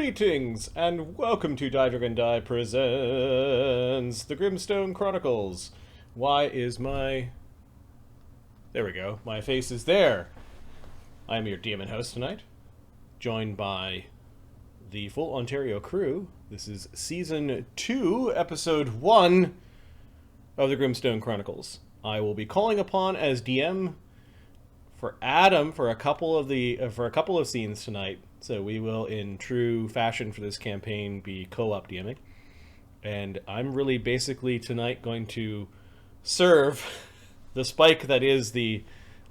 Greetings and welcome to Duggan and Dee presents the Grimstone Chronicles. Why is my... There we go. My face is there. I am your DM and host tonight, joined by the full Ontario crew. This is Season 2, Episode 1 of the Grimstone Chronicles. I will be calling upon as DM for Adam for a couple of scenes tonight. So we will, in true fashion for this campaign, be co-op DMing. And I'm really basically tonight going to serve the spike that is the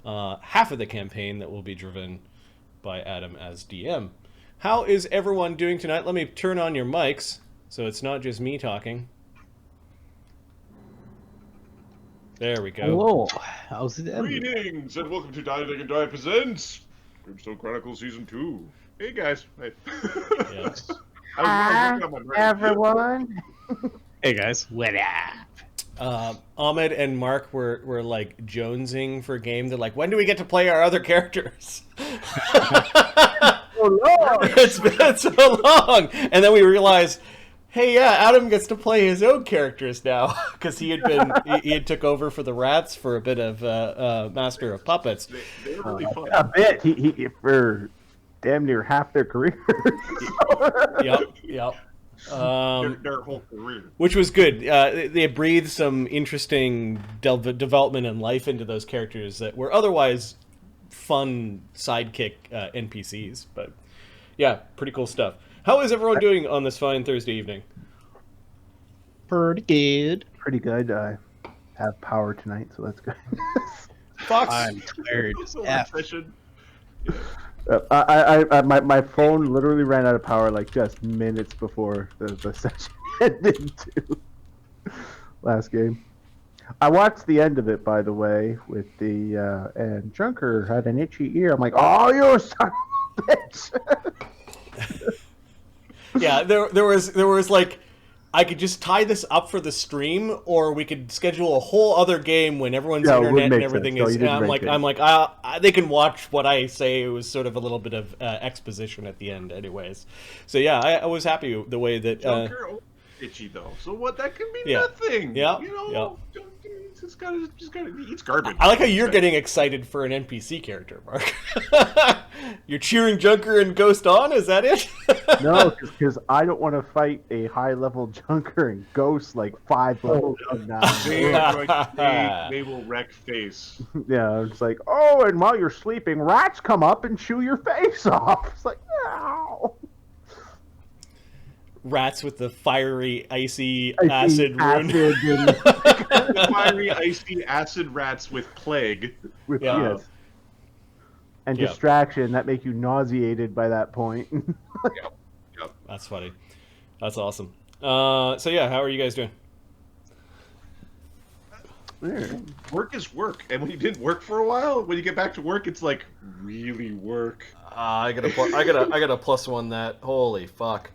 half of the campaign that will be driven by Adam as DM. How is everyone doing tonight? Let me turn on your mics so it's not just me talking. There we go. Hello. How's it? Greetings and welcome to Duggan and Dee presents Grimstone Chronicles Season 2. Hey guys. Hey. Yeah. Hi, everyone. Hey guys. What up? Ahmed and Mark were like jonesing for a game. They're like, when do we get to play our other characters? Oh, Lord. It's been so long. And then we realized, hey, yeah, Adam gets to play his own characters now because he had took over for the rats for a bit of Master of Puppets. They're really fun. A bit. He for damn near half their career. Yep. Their whole career. Which was good. They breathed some interesting development and life into those characters that were otherwise fun sidekick NPCs. But yeah, pretty cool stuff. How is everyone doing on this fine Thursday evening? Pretty good. Pretty good. I have power tonight, so that's good. Fox? I'm tired as F. Session. My phone literally ran out of power like just minutes before the session ended too. Last game. I watched the end of it, by the way, with the and Junker had an itchy ear. I'm like, oh, you son of a bitch. Yeah, there was like, I could just tie this up for the stream, or we could schedule a whole other game when everyone's internet and everything is. No, I'm like, they can watch what I say. It was sort of a little bit of exposition at the end, anyways. So yeah, I was happy the way that. Junker itchy though, so what? That can be nothing. Yeah, you know. Yeah. Just gotta he eats garbage. I like how you're getting excited for an NPC character, Mark. You're cheering Junker and Ghost on? Is that it? No, because I don't want to fight a high-level Junker and Ghost like 5 levels from now. They will wreck face. Yeah, it's like, oh, and while you're sleeping, rats come up and chew your face off. It's like, ow. Rats with the fiery, icy acid rune. The fiery, icy acid rats with plague. Yes. And distraction that make you nauseated by that point. Yep. That's funny. That's awesome. So yeah, how are you guys doing? Work is work, and when you didn't work for a while, when you get back to work, it's like really work. I got a plus one that. Holy fuck.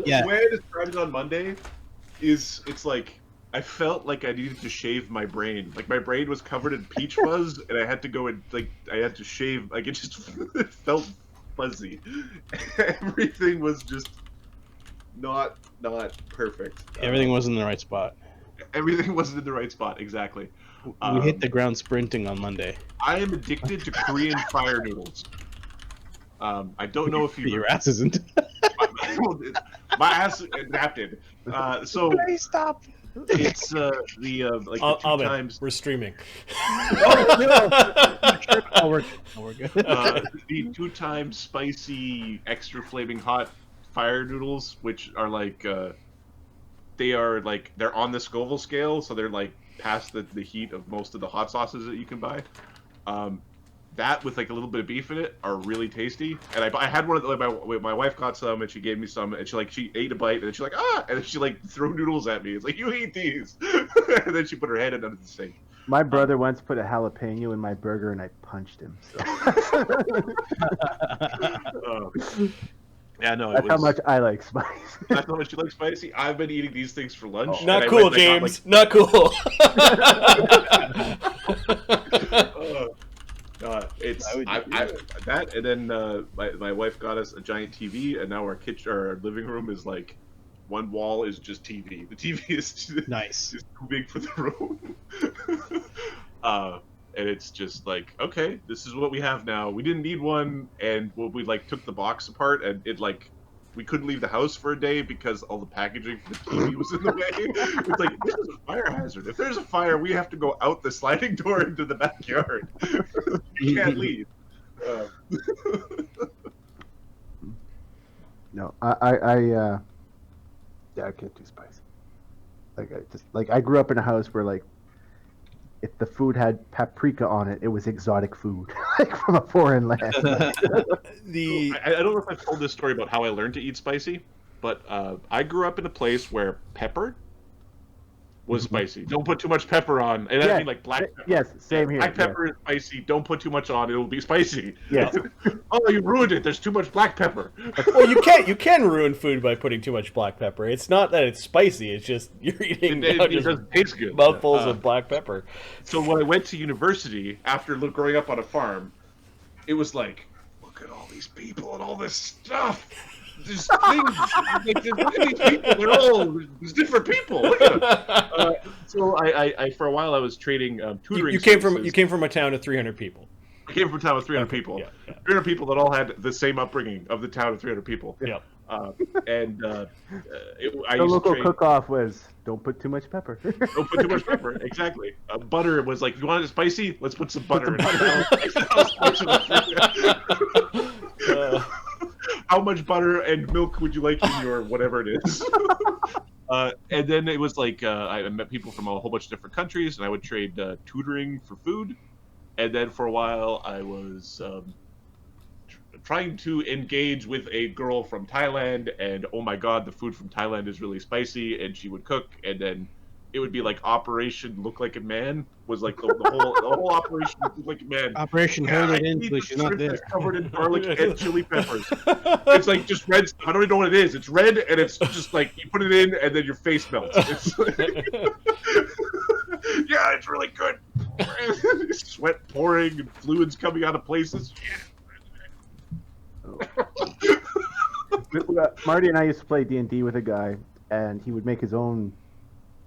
Yeah. The way I described it on Monday is it's like I felt like I needed to shave my brain. Like my brain was covered in peach fuzz, and I had to go and I had to shave. Like it just it felt fuzzy. Everything was just not perfect. Everything was in the right spot. Everything wasn't in the right spot, exactly. We hit the ground sprinting on Monday. I am addicted to Korean fire noodles. I don't know if you... Your ass isn't. My ass adapted. So... Hey, stop! It's the two times... We're streaming. Oh, we're good. The 2 times spicy, extra flaming hot fire noodles, which are like... they're on the Scoville scale, so they're like past the heat of most of the hot sauces that you can buy. That with like a little bit of beef in it are really tasty. And I had one of the, my wife got some and she gave me some, and she ate a bite and then she's like, and then she like threw noodles at me. It's like, you eat these. And then she put her head in under the sink. My brother once put a jalapeno in my burger and I punched him. So. Yeah, no, That's how much I like spice. That's how much you like spicy. I've been eating these things for lunch. Not cool, James. Not cool. it's I would that, and then my wife got us a giant TV, and now our kitchen, our living room is like one wall is just TV. The TV is Nice. just too big for the room. And it's just like, okay, this is what we have now. We didn't need one, and we like took the box apart, and it like we couldn't leave the house for a day because all the packaging for the TV was in the way. It's like, this is a fire hazard. If there's a fire, we have to go out the sliding door into the backyard. You can't leave. No, I can't do spicy. I grew up in a house where like, if the food had paprika on it, it was exotic food, like from a foreign land. I don't know if I've told this story about how I learned to eat spicy, but I grew up in a place where pepper was spicy. Don't put too much pepper on, and I mean like black pepper. Yes, same here. Black pepper is spicy. Don't put too much on; it'll be spicy. Yes. Oh, you ruined it. There's too much black pepper. Well, you can ruin food by putting too much black pepper. It's not that it's spicy. It's just you're eating It doesn't taste good. mouthfuls of black pepper. So when I went to university after growing up on a farm, it was like, look at all these people and all this stuff. There's things. Like, look at these people. They're all there's different people. Look at them. So I for a while I was trading tutoring. You came services. from a town of 300 people. I came from a town of 300 people. Yeah. 300 people that all had the same upbringing of the town of 300 people. Yeah. I The used to local trade. Cook-off was, don't put too much pepper. Don't put too much pepper. Exactly. Butter was like, you want it spicy? Let's put some butter in it. How much butter and milk would you like in your whatever it is? And then it was like I met people from a whole bunch of different countries, and I would trade tutoring for food. And then for a while, I was trying to engage with a girl from Thailand, and oh my god, the food from Thailand is really spicy, and she would cook, and then it would be like Operation Look Like a Man was like the whole Operation Look Like a Man. Operation Hold It In, please, you're not shrimp there. that's covered in garlic and chili peppers. It's like just red stuff. I don't even know what it is. It's red, and it's just like you put it in, and then your face melts. It's like, yeah, it's really good. Sweat pouring and fluids coming out of places. Marty and I used to play D&D with a guy, and he would make his own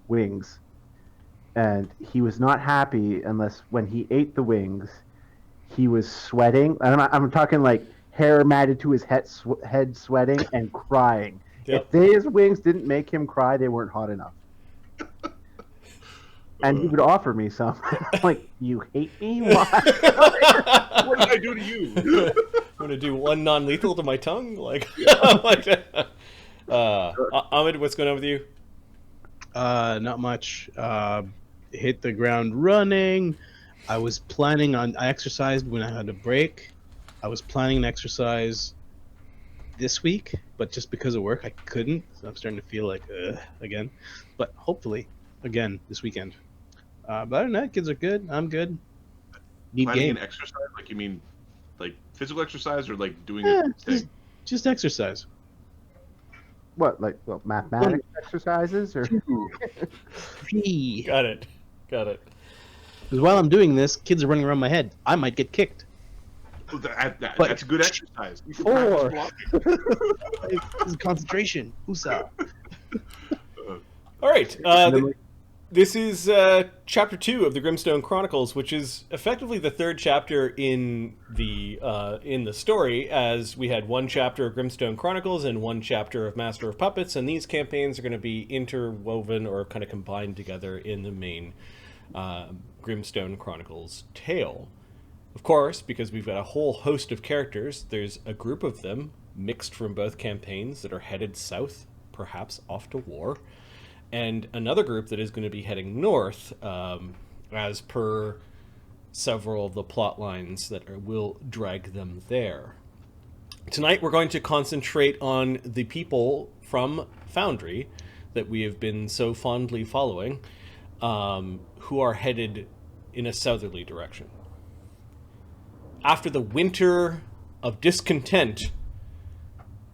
wings, and he was not happy unless when he ate the wings, he was sweating. And I'm talking like hair matted to his head sweating and crying. Yep. If his wings didn't make him cry, they weren't hot enough. And he would offer me some. I'm like, you hate me? Why? What did I do to you? I'm gonna do one non-lethal to my tongue, like. Ahmed, what's going on with you? Not much. Hit the ground running. I exercised when I had a break. I was planning an exercise this week, but just because of work, I couldn't. So I'm starting to feel like, again. But hopefully, again, this weekend. But other than that, kids are good. I'm good. Need Planning game. an exercise? Like you mean like physical exercise or like doing Yeah, it? just exercise. What, like mathematics exercises? Or Because Got it. while I'm doing this, kids are running around my head. I might get kicked. That's a good exercise. You should Four. practice blocking. This is concentration. Usa. All right. This is chapter 2 of the Grimstone Chronicles, which is effectively the third chapter in the story, as we had one chapter of Grimstone Chronicles and one chapter of Master of Puppets, and these campaigns are going to be interwoven or kind of combined together in the main Grimstone Chronicles tale. Of course, because we've got a whole host of characters, there's a group of them mixed from both campaigns that are headed south, perhaps off to war, and another group that is going to be heading north, as per several of the plot lines that will drag them there. Tonight we're going to concentrate on the people from Foundry that we have been so fondly following, who are headed in a southerly direction. After the winter of discontent,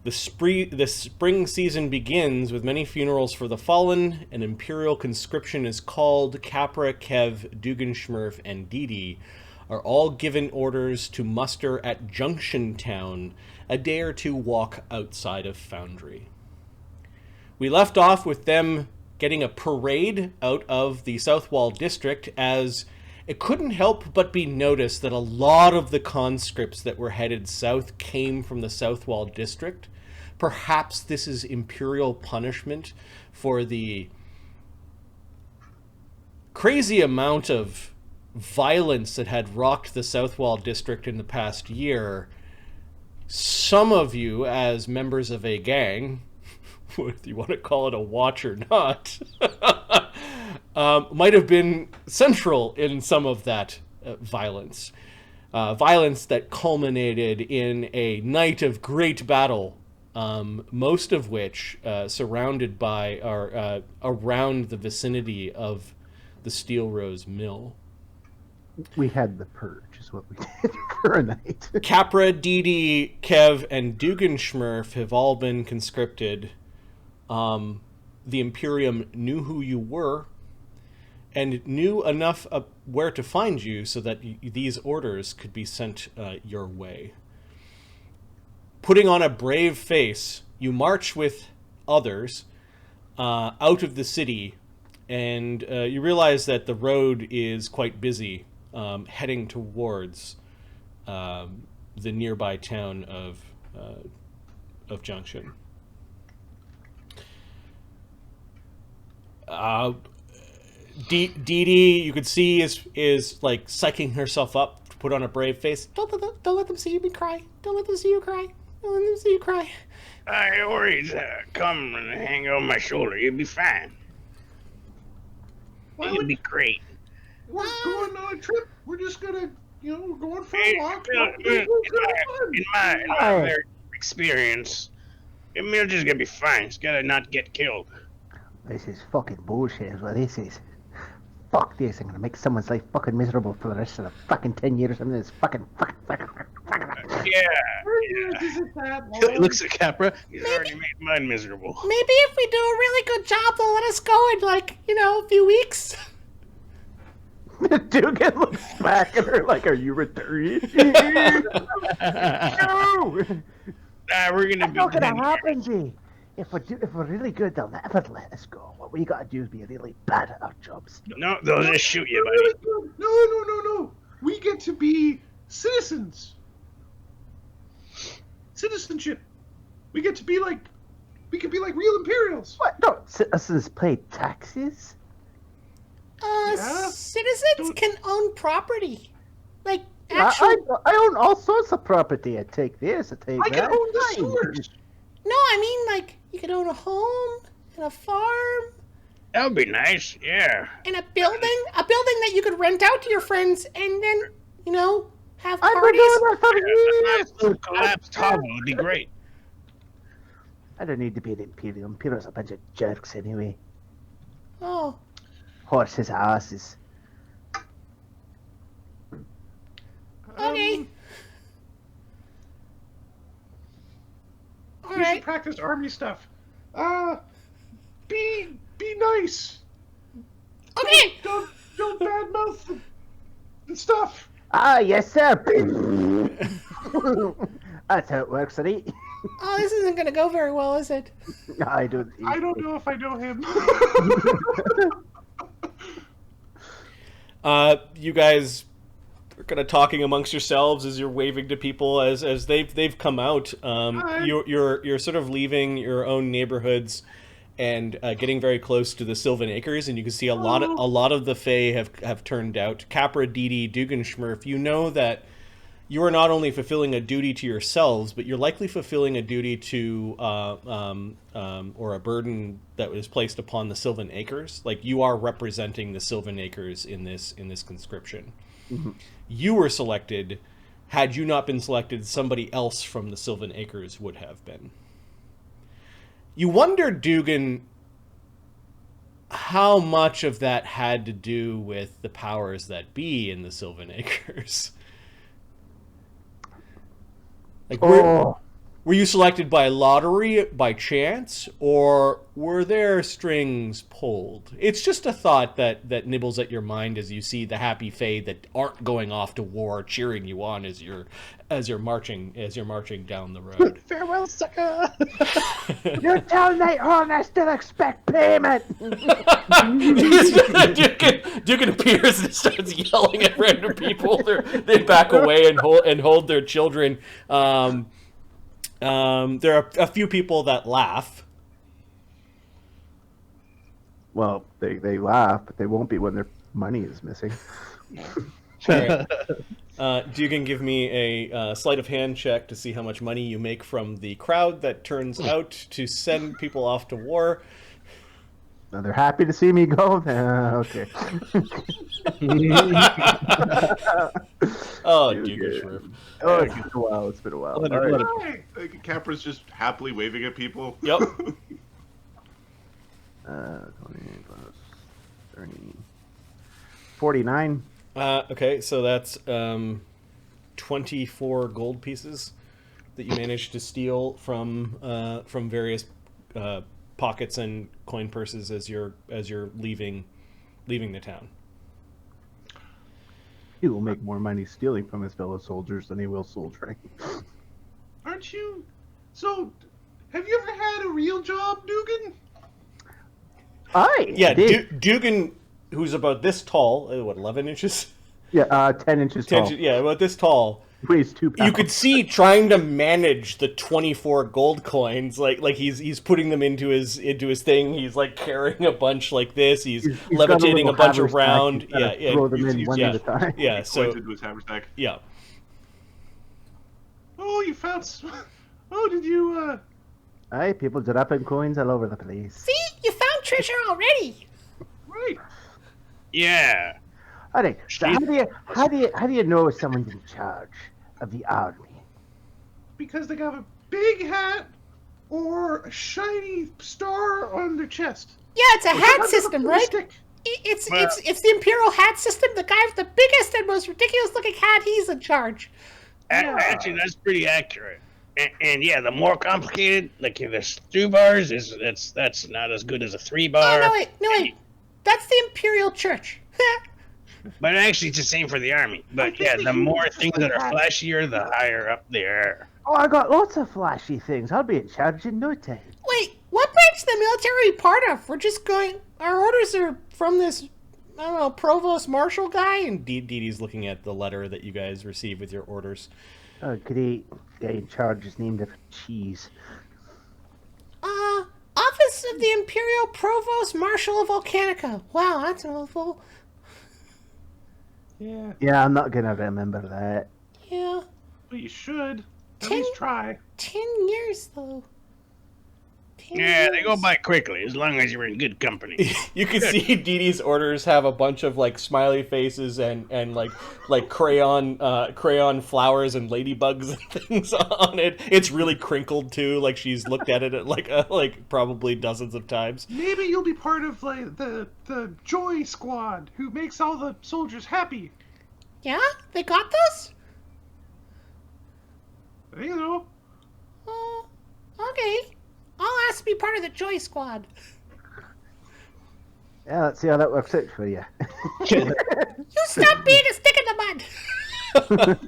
the spring season begins with many funerals for the fallen. An Imperial conscription is called. Capra, Kev, Dugganschmirph, and Dee Dee are all given orders to muster at Junction Town, a day or two walk outside of Foundry. We left off with them getting a parade out of the Southwall district, as it couldn't help but be noticed that a lot of the conscripts that were headed south came from the Southwall district. Perhaps this is Imperial punishment for the crazy amount of violence that had rocked the Southwall district in the past year. Some of you, as members of a gang, whether you want to call it a watch or not, might have been central in some of that violence. Violence that culminated in a night of great battle, most of which surrounded by or around the vicinity of the Steel Rose Mill. We had the purge, is what we did for a night. Capra, Dee Dee, Kev, and Dugganschmirph have all been conscripted. The Imperium knew who you were and knew enough where to find you so that these orders could be sent your way. Putting on a brave face, you march with others out of the city, and you realize that the road is quite busy, heading towards the nearby town of Junction. Dee Dee, you could see, is like psyching herself up to put on a brave face. Don't let them see me cry. Don't let them see you cry. Don't let them see you cry. Don't worry, come and hang on my shoulder. You'll be fine. It'll be great. We're going on a trip. We're just gonna, we're going for a walk. In my very experience, Emil's just gonna be fine. He's gotta not get killed. This is fucking bullshit is what this is. Fuck this, I'm gonna make someone's life fucking miserable for the rest of the fucking 10 years. I'm this fucking. Yeah. He looks at Capra. He's already made mine miserable. Maybe if we do a really good job, they'll let us go in a few weeks. Duggan looks back at her like, are you returning? No! We're gonna That's be not gonna happen, G. If we're really good, they'll never let us go. What we gotta do is be really bad at our jobs. No, they'll just shoot you, buddy. No. We get to be citizens. Citizenship. We get to be like, we could be like real Imperials. What? No, citizens pay taxes? Yeah. Citizens can own property. Like, I own all sorts of property. I take this, I take I that. can own the sewers. No, I mean, like, you could own a home and a farm That would be nice, yeah. and a building that you could rent out to your friends and then, have I've been parties. doing that for A years. nice little collapsed hovel would be great. I don't need to be an Imperial. Imperial's a bunch of jerks anyway. Oh, Horses, asses. okay. All We should right. practice army stuff. Be nice. Okay. Don't badmouth the stuff. Ah, yes, sir. That's how it works, right? Oh, this isn't going to go very well, is it? I don't. I don't know if I know him. You guys are kind of talking amongst yourselves as you're waving to people as they've come out. You're sort of leaving your own neighborhoods and getting very close to the Sylvan Acres, and you can see a lot of the Fae have turned out. Capra, Dee Dee, Dugganschmirph, you know that you are not only fulfilling a duty to yourselves, but you're likely fulfilling a duty to or a burden that was placed upon the Sylvan Acres. Like, you are representing the Sylvan Acres in this conscription. Mm-hmm. You were selected. Had you not been selected, somebody else from the Sylvan Acres would have been. You wonder, Duggan, how much of that had to do with the powers that be in the Sylvan Acres. Like, Oh, Were you selected by lottery, by chance, or were there strings pulled? It's just a thought that nibbles at your mind as you see the happy Fae that aren't going off to war cheering you on as you're marching down the road. Farewell, sucker! You tell Nighthorn I still expect payment! Duggan appears and starts yelling at random people. They back away and hold their children. There are a few people that laugh. Well, they laugh, but they won't be when their money is missing. Right. Duggan, give me a sleight of hand check to see how much money you make from the crowd that turns out to send people off to war. Now they're happy to see me go. Okay. Oh, Dugganschmirph. Oh, it's been a while. It's been a while. All right. Capra's just happily waving at people. Yep. 20 plus 30. 49. Okay, so that's 24 gold pieces that you managed to steal from various pockets and coin purses as you're leaving the town. He will make more money stealing from his fellow soldiers than he will soldiering. Aren't you? So, have you ever had a real job, Duggan? Yeah, did. Duggan, who's about this tall, 11 inches? Yeah, 10 inches tall. Yeah, about this tall. Weighs 2 pounds. You could see trying to manage the 24 gold coins, like he's putting them into his thing. He's like carrying a bunch like this. He's levitating a bunch around. Yeah. Throw them in one at a time. Yeah. So into his haversack. yeah. Oh, you found. Oh, did you? Aye, people dropping coins all over the place. See, you found treasure already. Right. Yeah. All right. So how do you know someone's in charge of the army? Because they got a big hat or a shiny star on their chest. Yeah, it's a hat system, right? It's the Imperial hat system. The guy with the biggest and most ridiculous looking hat, he's in charge. Actually, that's pretty accurate. And yeah, the more complicated, like if there's 2 bars, that's not as good as a 3-bar. Oh, no wait. That's the Imperial Church. But actually, it's the same for the army. But yeah, the more things that are flashier, the higher up they are. Oh, I got lots of flashy things. I'll be in charge in no time. Wait, what branch the military part of? We're just going. Our orders are from this, I don't know, provost marshal guy. And Dee Dee's looking at the letter that you guys received with your orders. Oh, great. Guy in charge is named after cheese. Office of the Imperial Provost Marshal of Volcanica. Wow, that's a mouthful. Yeah. Yeah, I'm not gonna remember that. Yeah. But you should. At 10 least try. 10 years, though. 10 Yeah, they go years. by quickly, as long as you're in good company. You can see Dee Dee's orders have a bunch of like smiley faces and like crayon flowers and ladybugs and things on it. It's really crinkled too, like she's looked at it like probably dozens of times. Maybe you'll be part of like the Joy Squad who makes all the soldiers happy. Yeah? They got this? I think so. Oh, okay. I'll ask to be part of the Joy Squad. Yeah, let's see how that works out for you. You stop being a stick in the mud!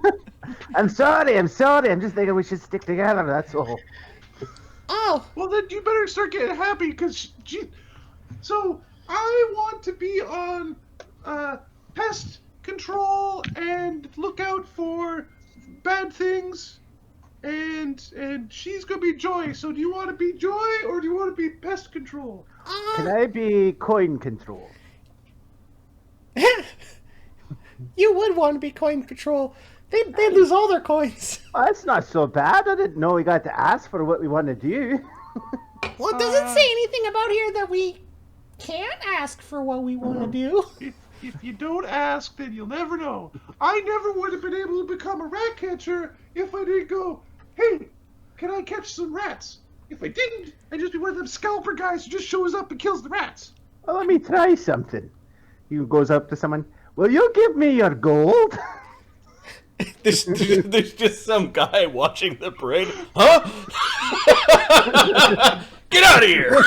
I'm sorry. I'm just thinking we should stick together, that's all. Oh, Well, then you better start getting happy, because so I want to be on pest control and look out for bad things, and she's gonna be Joy. So do you want to be Joy or do you want to be pest control? Can I be coin control? you would want to be coin patrol. They'd lose all their coins. Oh, that's not so bad. I didn't know we got to ask for what we want to do. Well, it doesn't say anything about here that we can't ask for what we want to do. If you don't ask, then you'll never know. I never would have been able to become a rat catcher if I didn't go, hey, can I catch some rats? If I didn't, I'd just be one of them scalper guys who just shows up and kills the rats. Well, let me try something. He goes up to someone. Will you give me your gold? There's just some guy watching the parade. Huh? Get out of here!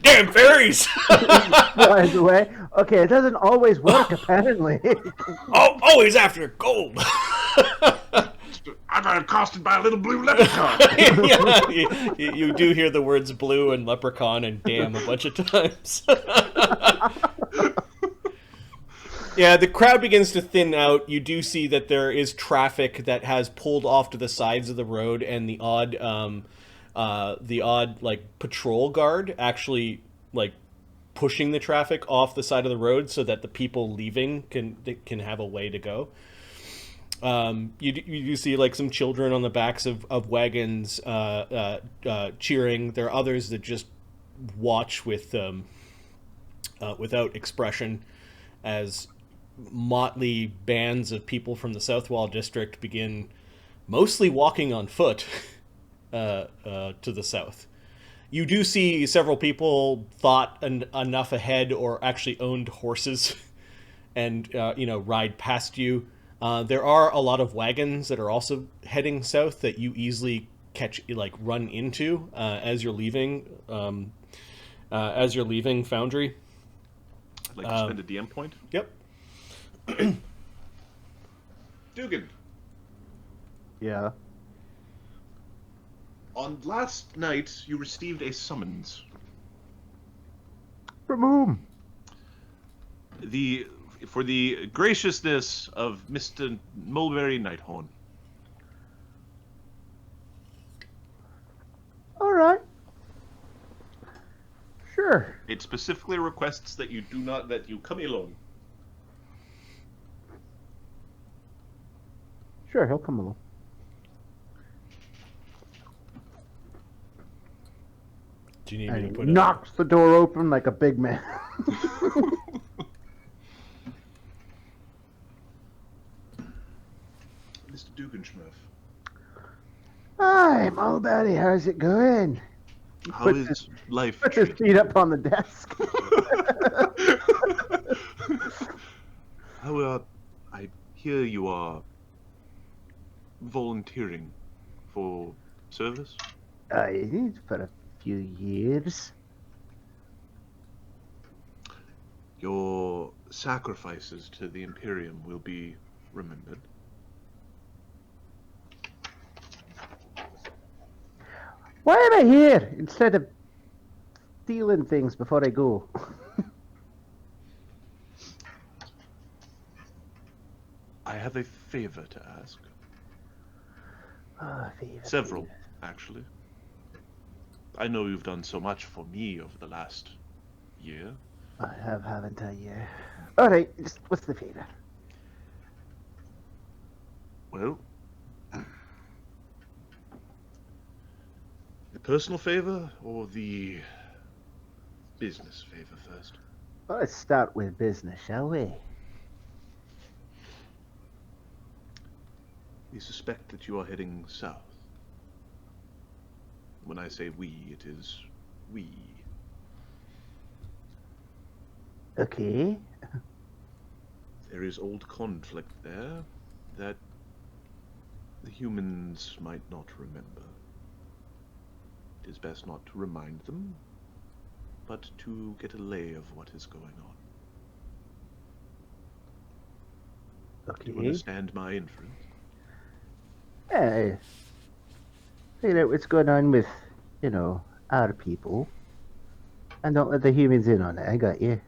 Damn fairies! By the way, okay, it doesn't always work apparently. Always after gold. I got accosted by a little blue leprechaun. Yeah, you do hear the words blue and leprechaun and damn a bunch of times. Yeah, the crowd begins to thin out. You do see that there is traffic that has pulled off to the sides of the road, and the odd like patrol guard actually like pushing the traffic off the side of the road so that the people leaving can have a way to go. You see like some children on the backs of wagons cheering. There are others that just watch with without expression as motley bands of people from the Southwall district begin mostly walking on foot to the south. You do see several people thought enough ahead or actually owned horses and ride past you. There are a lot of wagons that are also heading south that you easily run into as you're leaving Foundry. I'd like to spend a DM point. Yep. Duggan, Yeah. on last night you received a summons. From whom? For the graciousness of Mr. Mulberry Nighthorn. All right. Sure. It specifically requests that you come alone. Sure, he'll come along. Do you need And me he to put knocks the door open like a big man. Mr. Dugganschmirph, Hi, Mulberry, how's it going? how Put is life? Put his feet up on the desk. I hear you are volunteering for service. I did for a few years. Your sacrifices to the Imperium will be remembered. Why am I here instead of stealing things before I go? I have a favor to ask. Oh, favor, Several, favor. actually. I know you've done so much for me over the last year. I have, haven't I? Yeah. All right. Just what's the favor? Well, the personal favor or the business favor first? Well, let's start with business, shall we? We suspect that you are heading south. When I say we, it is we. Okay. There is old conflict there that the humans might not remember. It is best not to remind them, but to get a lay of what is going on. Do you Okay. understand my inference? Yeah. Figure out what's going on with, our people. And don't let the humans in on it. I got you.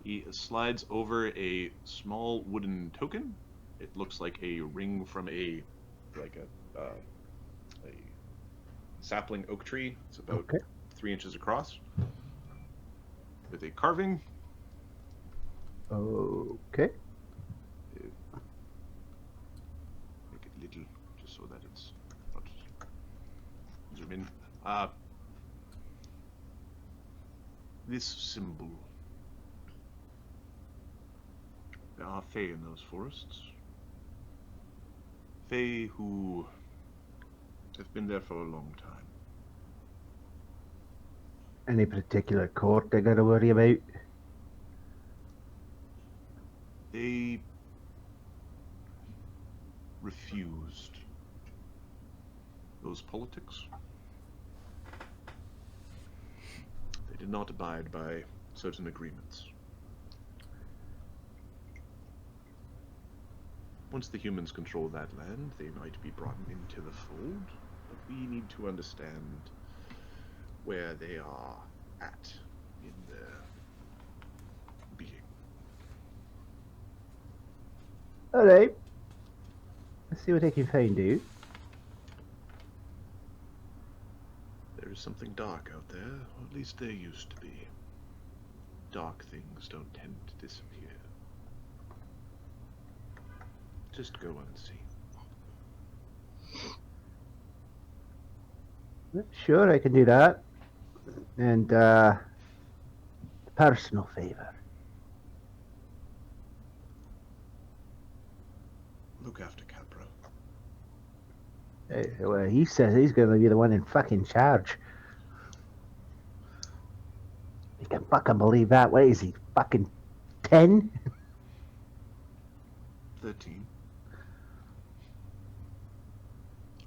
He slides over a small wooden token. It looks like a ring from a sapling oak tree. It's about Okay. 3 inches across, with a carving. Okay. Make it little, just so that it's not zoom in. This symbol. There are Fae in those forests. Fae who have been there for a long time. Any particular court I gotta worry about? They refused those politics. They did not abide by certain agreements. Once the humans control that land, they might be brought into the fold, but we need to understand where they are at in their being. Alright. Let's see what I can find out. There is something dark out there, or at least there used to be. Dark things don't tend to disappear. Just go unseen. Sure, I can do that. And, personal favor. Look after Capra. Well, he says he's going to be the one in fucking charge. You can fucking believe that. What is he, fucking 10? 13.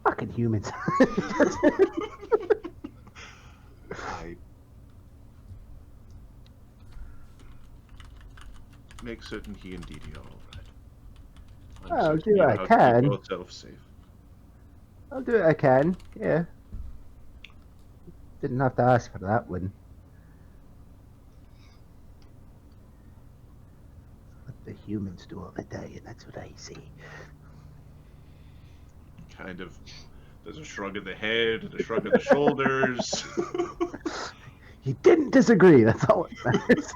Fucking humans. I make certain he and Dee Dee are alright. I'll do what I can. Keep yourself safe. I'll do what I can, yeah. Didn't have to ask for that one. What the humans do all the day, and that's what I see. Kind of. There's a shrug of the head and a shrug of the shoulders. You didn't disagree, that's all it matters.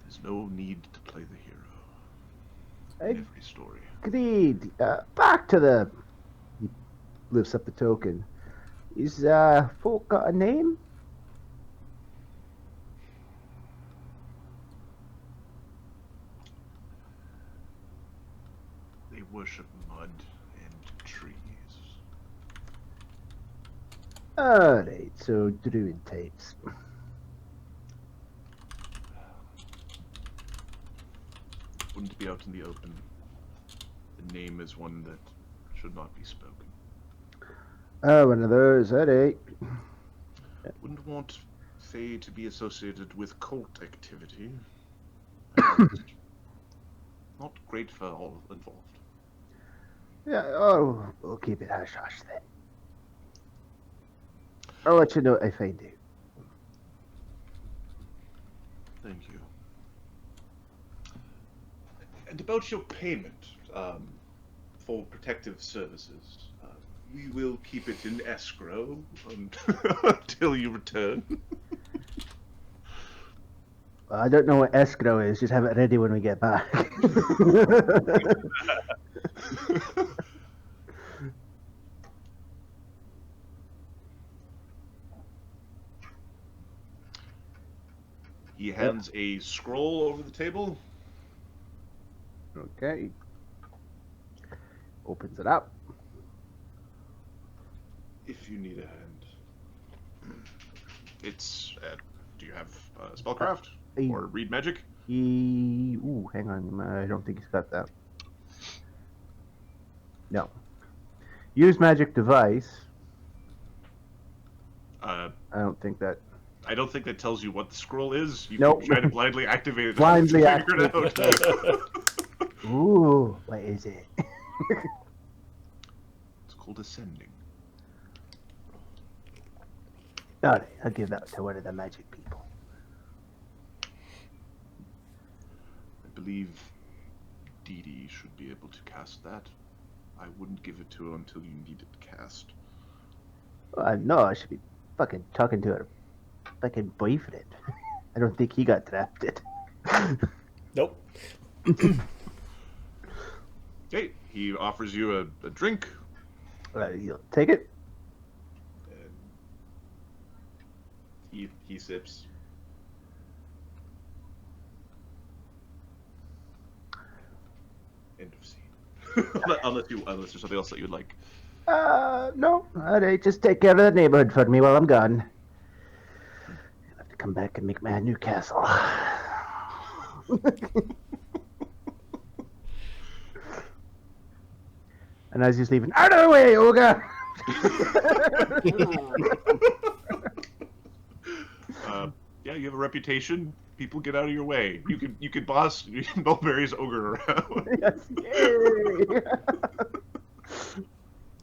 There's no need to play the hero. In every story. Agreed. Back to the... He lifts up the token. Is, folk got a name? They worship mud and trees. Alright, so druid types. Wouldn't be out in the open. The name is one that should not be spoken. Oh, one of those, alright. Wouldn't want Fae to be associated with cult activity. Not great for all involved. Yeah, oh, we'll keep it hush-hush then. I'll let you know what I find out. Thank you. And about your payment for protective services, we will keep it in escrow until you return. Well, I don't know what escrow is, just have it ready when we get back. He hands a scroll over the table. Okay. Opens it up. If you need a hand. It's, do you have spellcraft? Or read magic? Ooh, hang on. I don't think he's got that. No. Use magic device. I don't think that. I don't think that tells you what the scroll is. You Nope. can try to blindly activate it. Blindly to figure it out. Ooh, what is it? It's called ascending. Alright, I'll give that to one of the magic people. I believe Dee Dee should be able to cast that. I wouldn't give it to her until you need it cast. No, I should be fucking talking to her fucking boyfriend. I don't think he got drafted. Nope. Okay, he offers you a drink. You'll take it? And he sips. End of scene. unless there's something else that you'd like. No. Alright, just take care of the neighborhood for me while I'm gone. You'll have to come back and make my new castle. And as he's leaving, out of the way, Ogre! Yeah, you have a reputation. People get out of your way. You could boss Mulberry's ogre around. Yes, yay!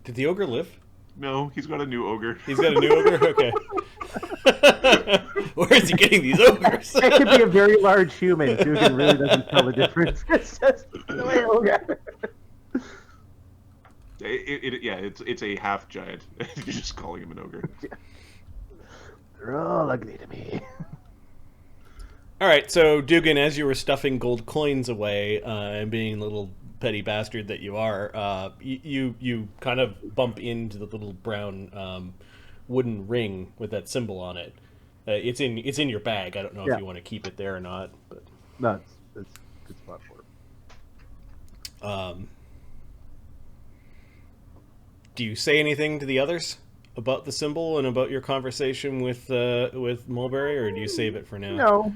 Did the ogre live? No, he's got a new ogre. He's got a new ogre? Okay. Where is he getting these ogres? It could be a very large human. Duggan really doesn't tell the difference. It's just the way Ogre. It's a half giant. You're just calling him an ogre. They're all ugly to me. All right, so Duggan, as you were stuffing gold coins away and being the little petty bastard that you are, you kind of bump into the little brown wooden ring with that symbol on it. It's in your bag. I don't know if you want to keep it there or not, but No, it's a good spot for it. Do you say anything to the others about the symbol and about your conversation with Mulberry, or do you save it for now?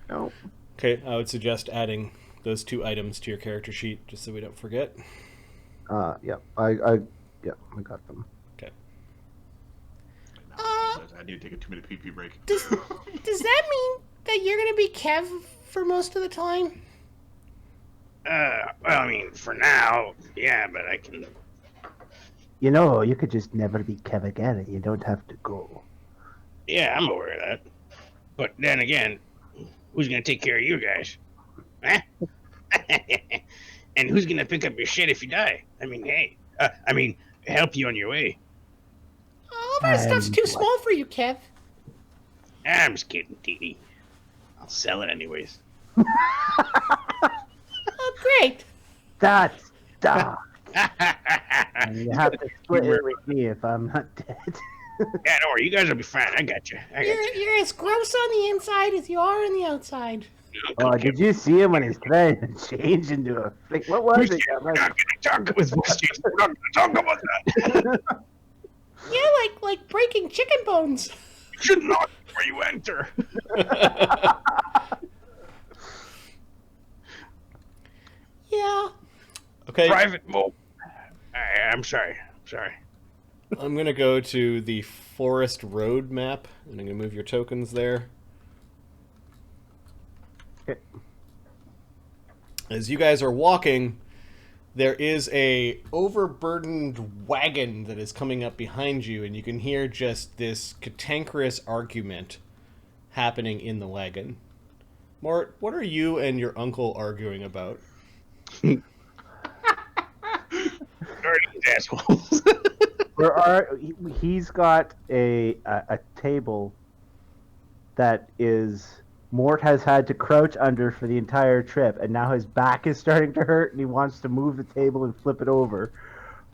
No. Okay, I would suggest adding those 2 items to your character sheet just so we don't forget. Yeah, I got them. Okay. I need to take a 2-minute pee break. Does that mean that you're gonna be Kev for most of the time? Well, I mean, for now, yeah, but I can. You know, you could just never be Kev again. You don't have to go. Yeah, I'm aware of that. But then again, who's gonna take care of you guys? Huh? And who's gonna pick up your shit if you die? I mean, hey, help you on your way. All that stuff's too small for you, Kev. I'm just kidding, Dee Dee. I'll sell it anyways. Oh, great. That's dark. And you have to split it with me if I'm not dead. Yeah, don't worry. You guys will be fine. I got you. You're as gross on the inside as you are on the outside. Oh, did you see him when he's trying to change into a flick? What was it? We're not going to talk about this. We're not going to talk about that. Yeah, like breaking chicken bones. You should knock before you enter. Yeah. Okay. Private mode. I'm sorry. I'm going to go to the Forest Road map, and I'm going to move your tokens there. Okay. As you guys are walking, there is a overburdened wagon that is coming up behind you, and you can hear just this cantankerous argument happening in the wagon. Mort, what are you and your uncle arguing about? Dirty assholes. He's got a table that is Mort has had to crouch under for the entire trip, and now his back is starting to hurt, and he wants to move the table and flip it over,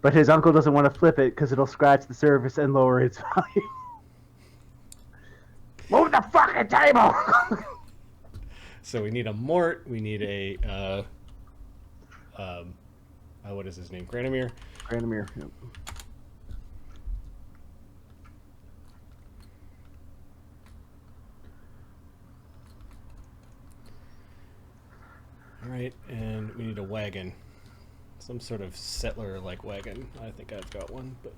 but his uncle doesn't want to flip it because it'll scratch the surface and lower its value. Move the fucking table! So we need a Mort, we need a what is his name? Granomir? Granomir, yep. Alright, and we need a wagon. Some sort of settler-like wagon. I think I've got one, but...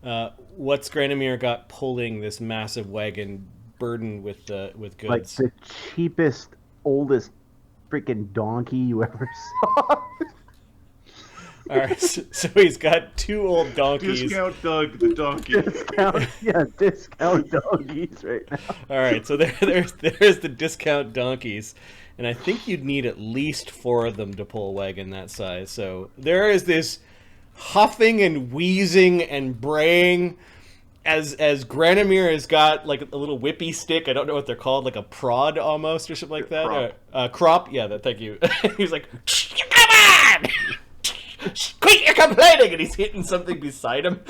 Well. What's Granomir got pulling this massive wagon burdened with goods? Like the cheapest, oldest freaking donkey you ever saw. Alright, so he's got 2 old donkeys. Discount Doug the donkey. Discount donkeys right now. Alright, so there's the discount donkeys. And I think you'd need at least 4 of them to pull a wagon that size. So there is this huffing and wheezing and braying as Granomir has got like a little whippy stick. I don't know what they're called, like a prod almost or something like that. Crop, yeah, thank you. He's like, come on! Quit your complaining! And he's hitting something beside him.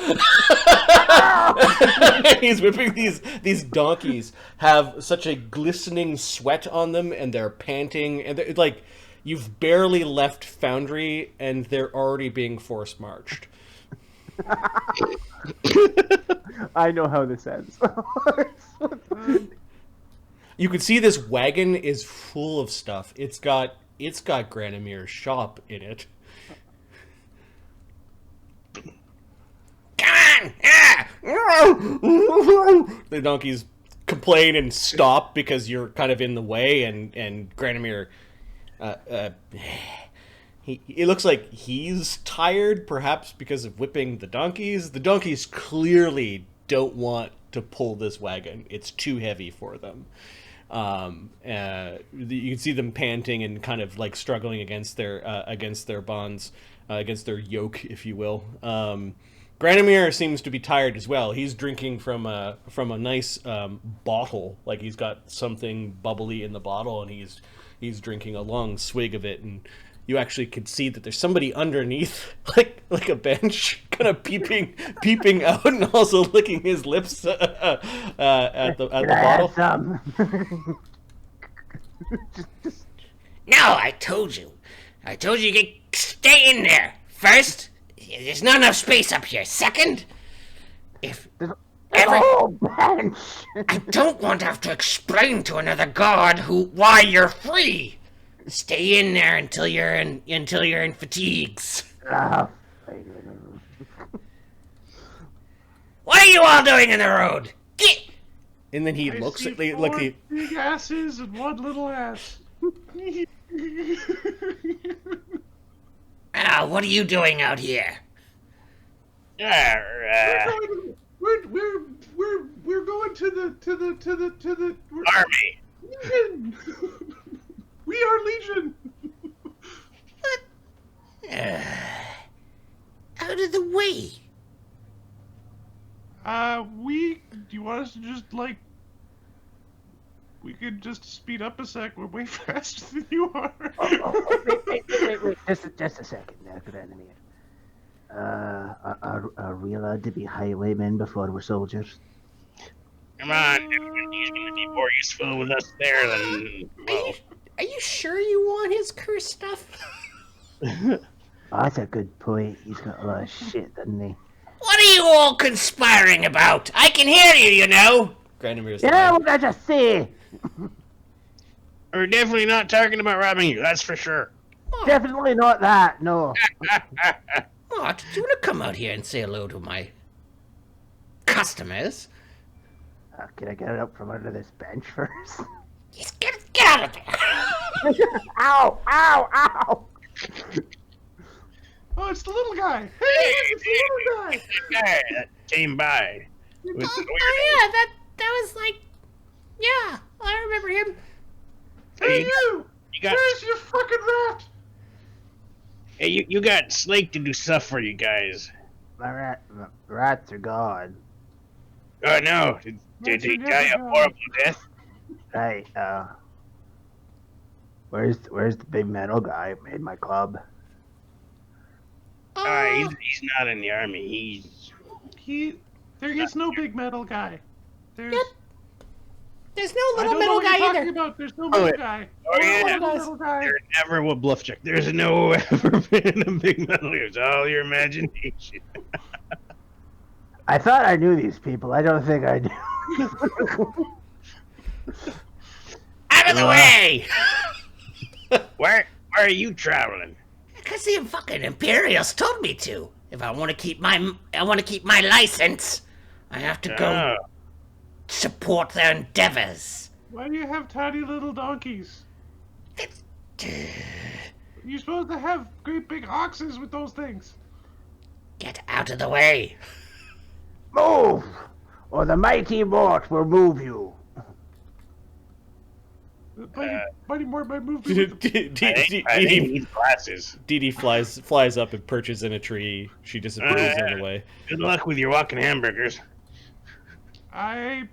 He's whipping these donkeys have such a glistening sweat on them, and they're panting, and they're like, you've barely left Foundry and they're already being force marched. I know how this ends. You can see this wagon is full of stuff. It's got Granomir's shop in it. Come on! Ah! The donkeys complain and stop because you're kind of in the way, and Granomir, it looks like he's tired, perhaps because of whipping the donkeys. The donkeys clearly don't want to pull this wagon. It's too heavy for them. You can see them panting and kind of like struggling against their bonds, against their yoke, if you will. Granomir seems to be tired as well. He's drinking from a nice bottle, like he's got something bubbly in the bottle, and he's drinking a long swig of it. And you actually could see that there's somebody underneath, like a bench, kind of peeping out, and also licking his lips at the bottle. No, I told you you could stay in there. First, there's not enough space up here. Second, if ever I don't want to have to explain to another god why you're free. Stay in there until you're in fatigues. What are you all doing in the road? Get. And then he looks at like he big asses and one little ass. What are you doing out here? We're going to the Army. Legion. We are Legion. Out of the way. Do you want us to just like? We could just speed up a sec. We're way faster than you are. Wait. Just a second there, Granomir. Are we allowed to be highwaymen before we're soldiers? Come on, he's gonna be more useful with us there than well. Are you sure you want his cursed stuff? Oh, that's a good point. He's got a lot of shit, doesn't he? What are you all conspiring about? I can hear you, you know. Granomir's Yeah, what did I just say? We're definitely not talking about robbing you, that's for sure. Definitely not that, no. Mort, do you want to come out here and say hello to my customers? Can I get it up from under this bench first? Yes, get out of there. Ow! Oh, it's the little guy. Hey, it's the little guy. Guy that came by. With the weird Yeah, that was like, yeah, I remember him. Hey, you! You got Where's your fucking rat? hey, you got Slake to do stuff for you guys. My rats are gone. Oh no! Did he die a horrible death? Right, where's the big metal guy who made my club? He's not in the army. There is no big metal guy. There's There's no I little don't know middle what guy you're either. talking about. There's no middle guy. Oh yeah, Little Little guy. there never will bluff check. There's no ever been a big metal. It's all your imagination. I thought I knew these people. I don't think I do. Out of the way! Where are you traveling? Because the fucking Imperials told me to. If I want to keep my license, I have to go support their endeavors. Why do you have tiny little donkeys? You're supposed to have great big oxes with those things. Get out of the way. Move, or the mighty Mort will move you. Mighty Mort might move me. I think he needs glasses. Dee Dee flies up and perches in a tree. She disappears in the way. Good luck with your walking hamburgers. I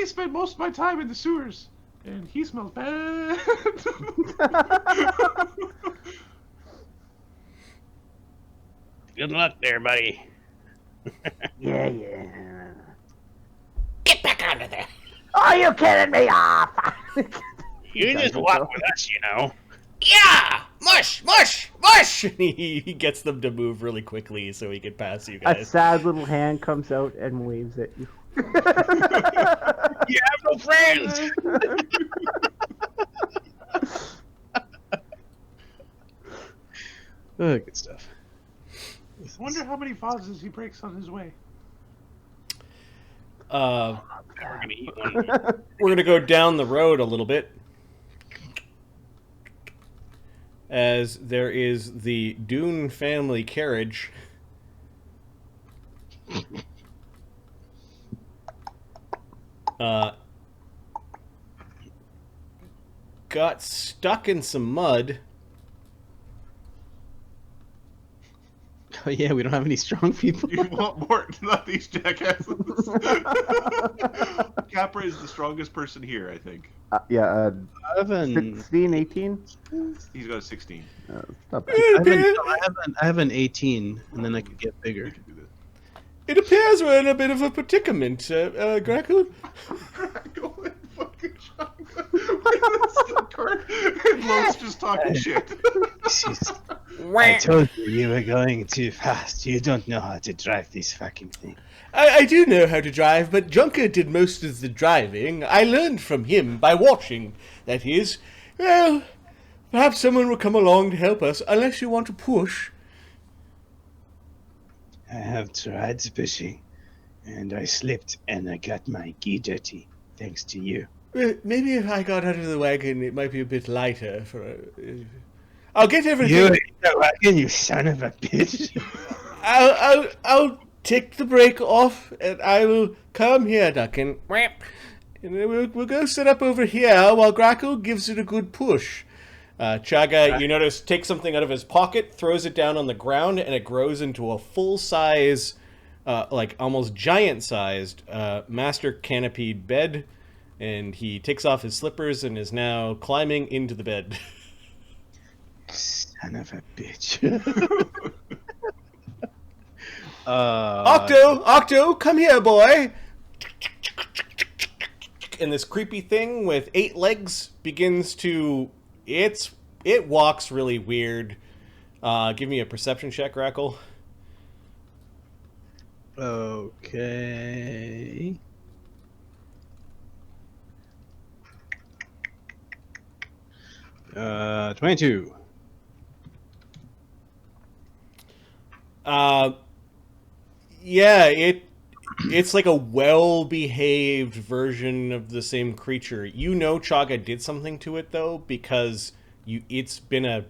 spend most of my time in the sewers, and he smells bad. Good luck there, buddy. Yeah. Get back out of there. Are you kidding me? Ah, You just walk with us, you know. Yeah! More Mush! Mush! Mush! And he gets them to move really quickly so he can pass you A guys. sad little hand comes out and waves at you. You have no friends. Oh, good stuff. I wonder how many vases he breaks on his way. We're gonna eat one. We're going to go down the road a little bit. As there is the Dune family carriage. Got stuck in some mud. Oh yeah, we don't have any strong people. You want Mort, not these jackasses. Capra is the strongest person here, I think. Yeah, 11. 16, 18? He's got a 16. It's not bad. I have an 18, and then I could get bigger. You can do this. It appears we're in a bit of a predicament, Grakkel. Go and fucking shotgun. Look cart. And Lowe's just talking shit. I told you were going too fast. You don't know how to drive this fucking thing. I do know how to drive, but Junker did most of the driving. I learned from him by watching, that is. Well, perhaps someone will come along to help us, unless you want to push. I have tried pushing, and I slipped, and I got my gi dirty, thanks to you. Maybe if I got out of the wagon, it might be a bit lighter. I'll get everything. You in the wagon, you son of a bitch. I'll take the brake off, and I will come here, Duggan. And then we'll go sit up over here while Grakkel gives it a good push. Chagga, you notice, takes something out of his pocket, throws it down on the ground, and it grows into a full-size, like almost giant-sized, master canopied bed. And he takes off his slippers and is now climbing into the bed. Son of a bitch. Octo, come here, boy! And this creepy thing with 8 legs begins to... It walks really weird. Give me a perception check, Grakkel. Okay. Uh, 22. Yeah, it's like a well-behaved version of the same creature. You know Chagga did something to it though, because it's been a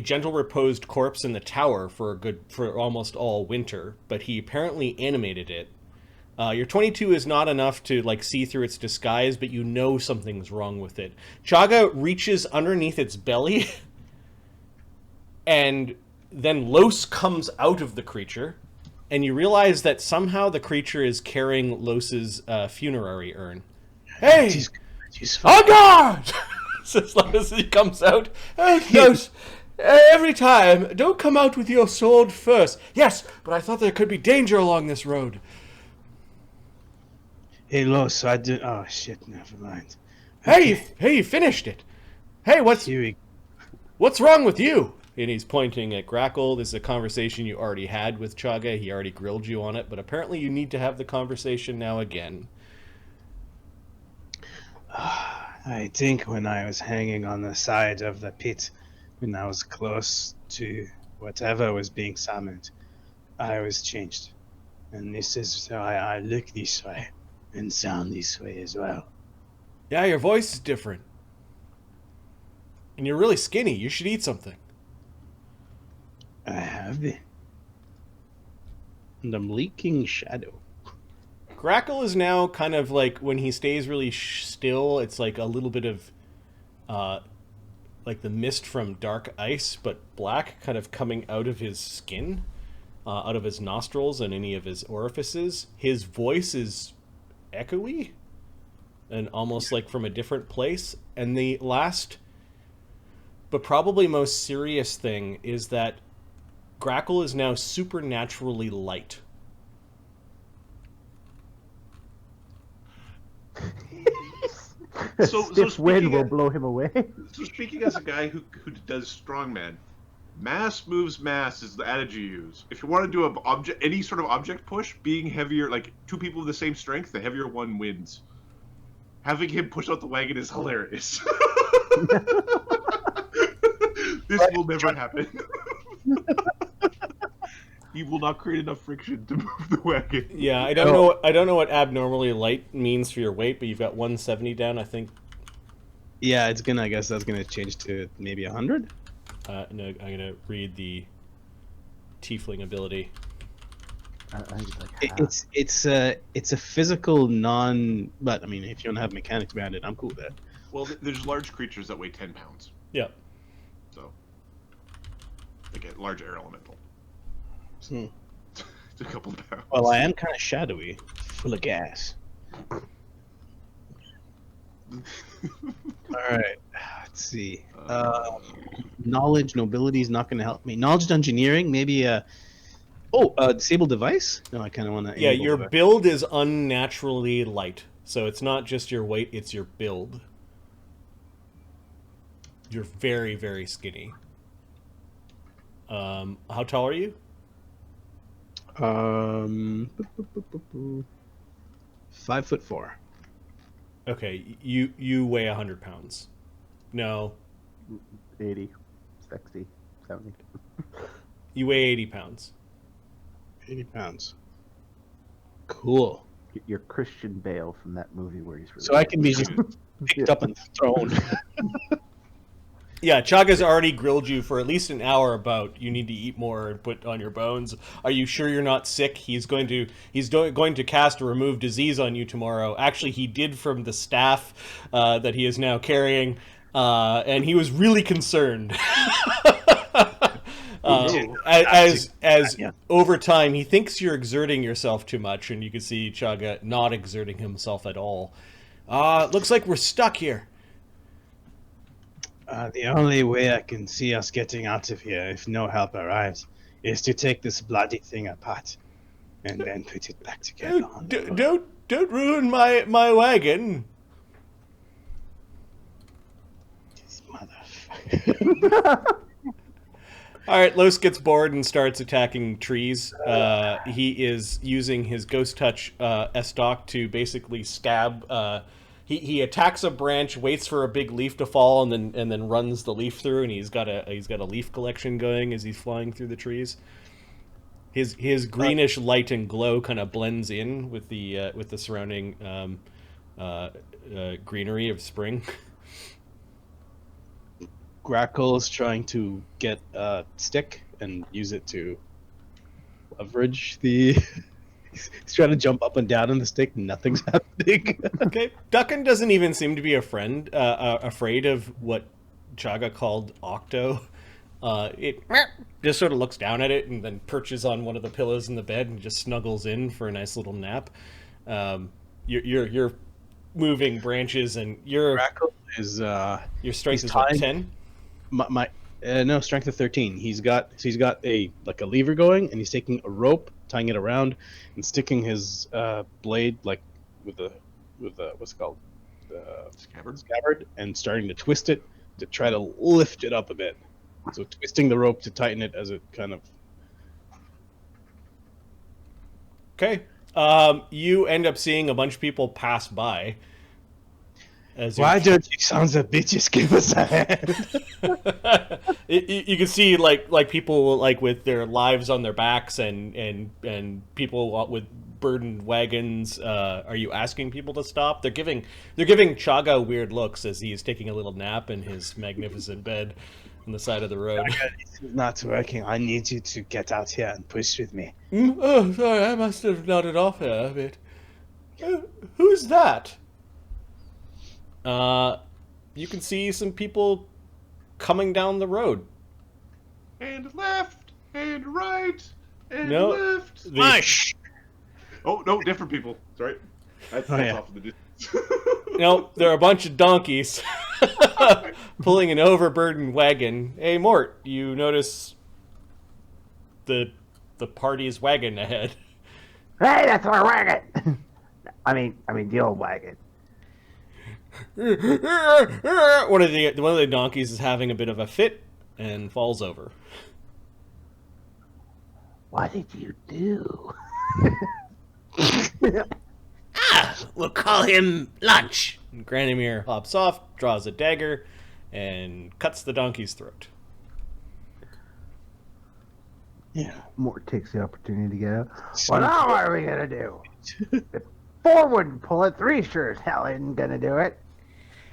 gentle reposed corpse in the tower for almost all winter, but he apparently animated it. Your 22 is not enough to like see through its disguise, but you know something's wrong with it. Chagga reaches underneath its belly, and then Los comes out of the creature, and you realize that somehow the creature is carrying Los's funerary urn. Hey! On guard! As long as he comes out. Oh, Los! Every time, don't come out with your sword first. Yes, but I thought there could be danger along this road. Hey, Los, I do. Oh shit, never mind. Hey, you finished it. Hey, what's Here wrong with you? And he's pointing at Grakkel. This is a conversation you already had with Chagga. He already grilled you on it, but apparently you need to have the conversation now again. I think when I was hanging on the side of the pit, when I was close to whatever was being summoned, I was changed. And this is why I look this way and sound this way as well. Yeah, your voice is different. And you're really skinny. You should eat something. I have been. And I'm leaking shadow. Grakkel is now kind of like, when he stays really still, it's like a little bit of, like the mist from dark ice, but black, kind of coming out of his skin, out of his nostrils and any of his orifices. His voice is echoey and almost like from a different place. And the last, but probably most serious thing is that Grakkel is now supernaturally light. Stiff wind will blow him away. So speaking as a guy who does strongman, mass moves mass is the adage you use. If you want to do any sort of object push, being heavier, like two people with the same strength, the heavier one wins. Having him push out the wagon is hilarious. This will never happen. He will not create enough friction to move the wagon. Yeah, I don't know what abnormally light means for your weight, but you've got 170 down, I think. Yeah, it's gonna. I guess that's gonna change to maybe 100. No, I'm gonna read the tiefling ability. I think it's like half. It's a physical non. But I mean, if you don't have mechanics behind it, I'm cool with that. Well, there's large creatures that weigh 10 pounds. Yeah. So, like a large air elemental. Hmm. It's a couple of pounds. Well, I am kind of shadowy, full of gas. All right, let's see. Knowledge, nobility is not going to help me. Knowledge, and engineering, maybe. Disable device. No, I kind of want to. Yeah, your build is unnaturally light, so it's not just your weight; it's your build. You're very, very skinny. How tall are you? 5'4". Okay, you weigh 100 pounds. No, 80, 60, 70. you weigh 80 pounds. 80 pounds. Cool. You're Christian Bale from that movie where he's really So I can be just picked up and thrown. Yeah, Chagga's already grilled you for at least an hour about you need to eat more and put on your bones. Are you sure you're not sick? He's going to cast a remove disease on you tomorrow. Actually, he did from the staff that he is now carrying, and he was really concerned. As over time, he thinks you're exerting yourself too much, and you can see Chagga not exerting himself at all. Looks like we're stuck here. The only way I can see us getting out of here, if no help arrives, is to take this bloody thing apart and then put it back together. Don't ruin my wagon. This motherfucker. All right, Los gets bored and starts attacking trees. He is using his Ghost Touch S-Dock to basically stab. He attacks a branch, waits for a big leaf to fall, and then runs the leaf through. And he's got a leaf collection going as he's flying through the trees. His greenish light and glow kind of blends in with the surrounding greenery of spring. Grakkel is trying to get a stick and use it to leverage the. He's trying to jump up and down on the stick. Nothing's happening. Okay, Duggan doesn't even seem to be afraid of what Chagga called Octo. It just sort of looks down at it and then perches on one of the pillows in the bed and just snuggles in for a nice little nap. You're moving branches and Grakkel is your strength is what, 10? No, strength of 13. He's got a lever going, and he's taking a rope, tying it around, and sticking his blade with what's it called, scabbard, and starting to twist it to try to lift it up a bit. So twisting the rope to tighten it as it kind of. Okay. You end up seeing a bunch of people pass by. Why don't you sons of bitches give us a hand? You can see like people with their lives on their backs and people with burdened wagons. Are you asking people to stop? They're giving Chagga weird looks as he's taking a little nap in his magnificent bed on the side of the road. This is not working. I need you to get out here and push with me. Oh, sorry, I must have nodded off here a bit. Who's that? You can see some people coming down the road. And left, and right, and No, left. Mush! Oh, no, different people. Sorry. That's off of the distance. No, there are a bunch of donkeys pulling an overburdened wagon. Hey, Mort, you notice the party's wagon ahead. Hey, that's our wagon. I mean the old wagon. One of the donkeys is having a bit of a fit and falls over. What did you do? We'll call him Lunch. And Granomir hops off, draws a dagger, and cuts the donkey's throat. Yeah. Mort takes the opportunity to get out. Well, now what are we gonna do? If 4 wouldn't pull it, 3 sure as hell ain't gonna do it.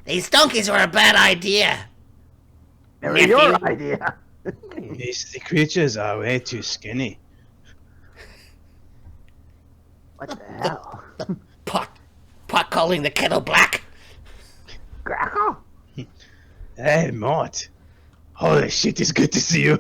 These donkeys were a bad idea. They were Nephew. your idea. These creatures are way too skinny. What the hell? Pot calling the kettle black. Grakkel? Hey, Mort. Holy shit, it's good to see you.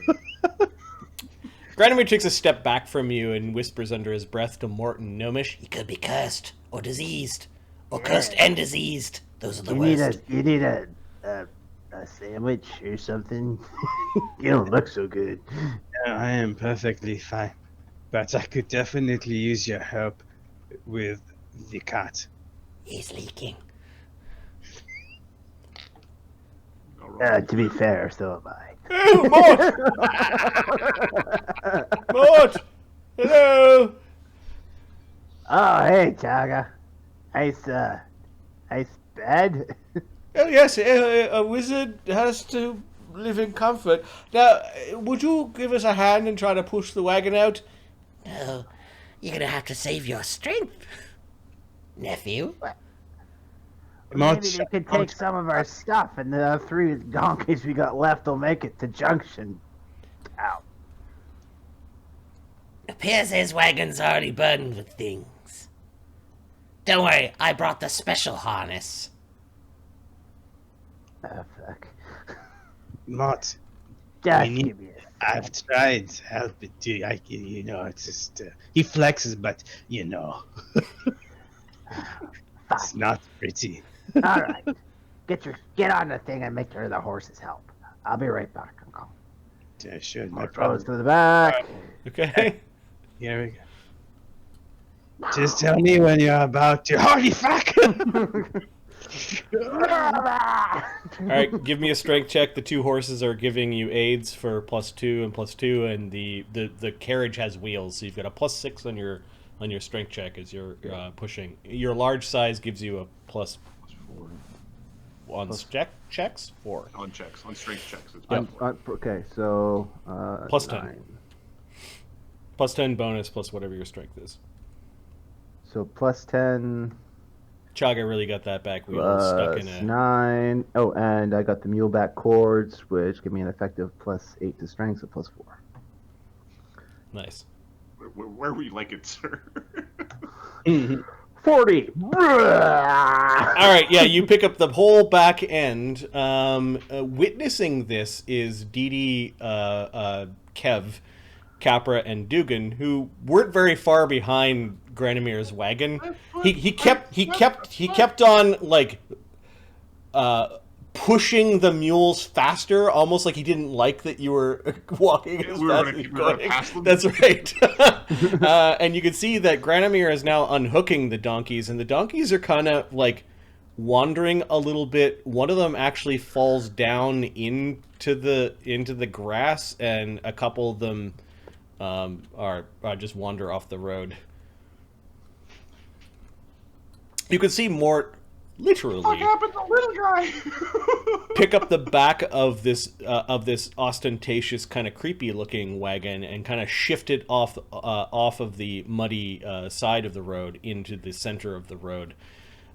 Granomir takes a step back from you and whispers under his breath to Mort and Gnomish. He could be cursed or diseased, or cursed and diseased. Those are the worst. You need a sandwich or something? You don't look so good. Yeah, I am perfectly fine. But I could definitely use your help with the cat. He's leaking. To be fair, so am I. Oh, Mort! Mort! Hello! Oh, hey, Chagga. Nice bed. Oh, yes, a wizard has to live in comfort. Now, would you give us a hand and try to push the wagon out? No, you're gonna have to save your strength, nephew. Maybe they could take some of our stuff, and the 3 donkeys we got left will make it to Junction Town. Appears his wagon's already burdened with things. Don't worry, I brought the special harness. Oh, fuck. Mort, Just need- give me I've tried to help it too. You know, it's just he flexes, but you know, it's not pretty. All right. Get on the thing and make sure the horses help. I'll be right back, Uncle. Yeah, sure, no Goes problem. to the back. Okay. Here we go. Just tell me when you're about to. Holy fuck! Alright, give me a strength check. The 2 horses are giving you aids for +2 and +2, and the carriage has wheels, so you've got a +6 on your strength check as you're pushing. Your large size gives you a +4 on checks? 4. On checks, on strength checks. It's Okay, so +10. 9. +10 bonus plus whatever your strength is. So +10. Chagga really got that back wheel stuck in a... 9. Oh, and I got the muleback cords, which give me an effective +8 to strength, so +4. Nice. where we like it, sir. 40. All right, yeah, you pick up the whole back end. Witnessing this is Dee Dee, Kev, Capra, and Duggan, who weren't very far behind Granomir's wagon. He kept on like pushing the mules faster, almost like he didn't like that you were walking as fast as you were going. That's right. And you can see that Granomir is now unhooking the donkeys, and the donkeys are kind of like wandering a little bit. One of them actually falls down into the grass, and a couple of them are just wander off the road. You can see Mort literally What happened to little guy? pick up the back of this ostentatious, kind of creepy looking wagon and kind of shift it off of the muddy side of the road into the center of the road.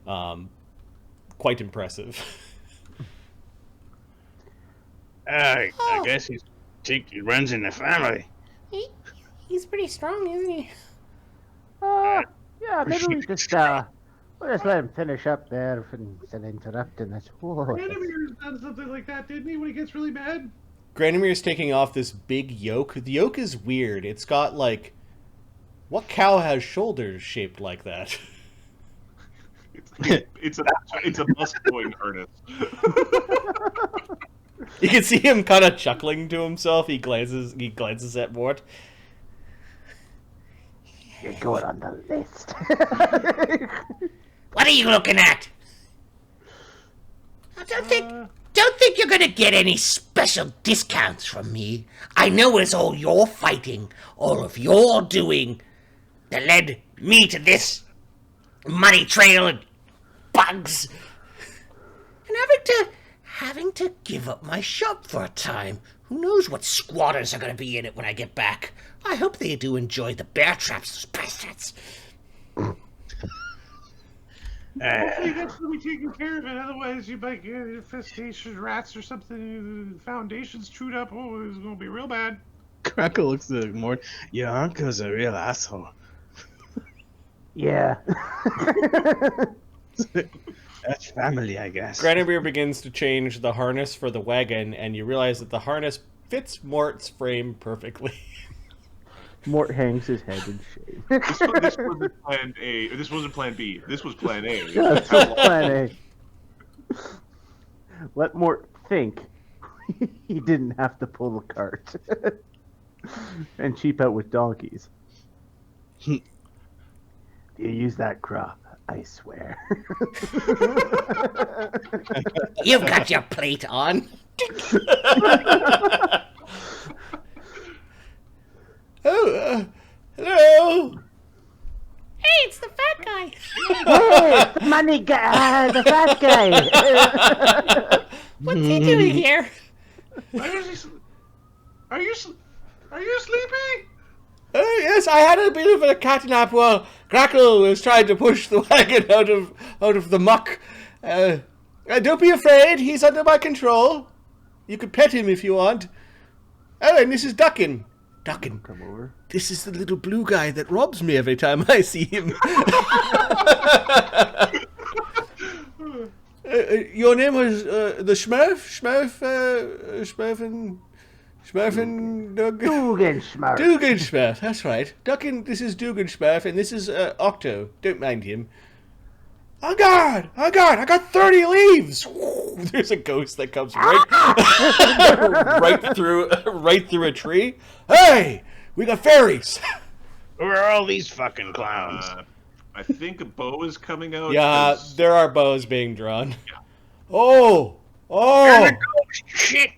Quite impressive. I guess he runs in the family. He's pretty strong, isn't he? Yeah, maybe we just we'll just let him finish up there instead of interrupting us. Whoa. Granomir's done something like that, didn't he, when he gets really mad? Granomir's taking off this big yoke. The yoke is weird. It's got like, what cow has shoulders shaped like that? It's a bus-going harness. You can see him kind of chuckling to himself. He glances at Mort. You're going on the list. What are you looking at? Don't think you're gonna get any special discounts from me. I know it's all your fighting, all of your doing, that led me to this money trail and bugs. And having to give up my shop for a time. Who knows what squatters are gonna be in it when I get back. I hope they do enjoy the bear traps, those bastards. Hopefully you guys will be taking care of it. Otherwise, you might get infestation, rats, or something. The foundation's chewed up. Oh, it's gonna be real bad. Grakkel looks at Mort. Your uncle's a real asshole. Yeah. That's family, I guess. Granomir begins to change the harness for the wagon, and you realize that the harness fits Mort's frame perfectly. Mort hangs his head in shame. This wasn't plan A. This wasn't plan B. This was plan A. This was plan A. Let Mort think he didn't have to pull the cart and cheap out with donkeys. You use that crop, I swear. You've got your plate on. Oh, hello. Hey, it's the fat guy. Hey, the money guy, the fat guy. What's he doing here? Are you sleepy? Oh, yes, I had a bit of a catnap while Grakkel was trying to push the wagon out of the muck. Don't be afraid, he's under my control. You can pet him if you want. Oh, and this is Duggan. Duggan, Come over. this is the little blue guy that robs me every time I see him. Your name was the Smurf? Smurf and Duggan? Dugganschmirph. Dugganschmirph, that's right. Duggan, this is Dugganschmirph, and this is Octo. Don't mind him. On guard! On guard! I got 30 leaves! There's a ghost that comes right through a tree. Hey! We got fairies! Who are all these fucking clowns? I think a bow is coming out. Yeah, 'cause- there are bows being drawn. Oh! Oh! Shit!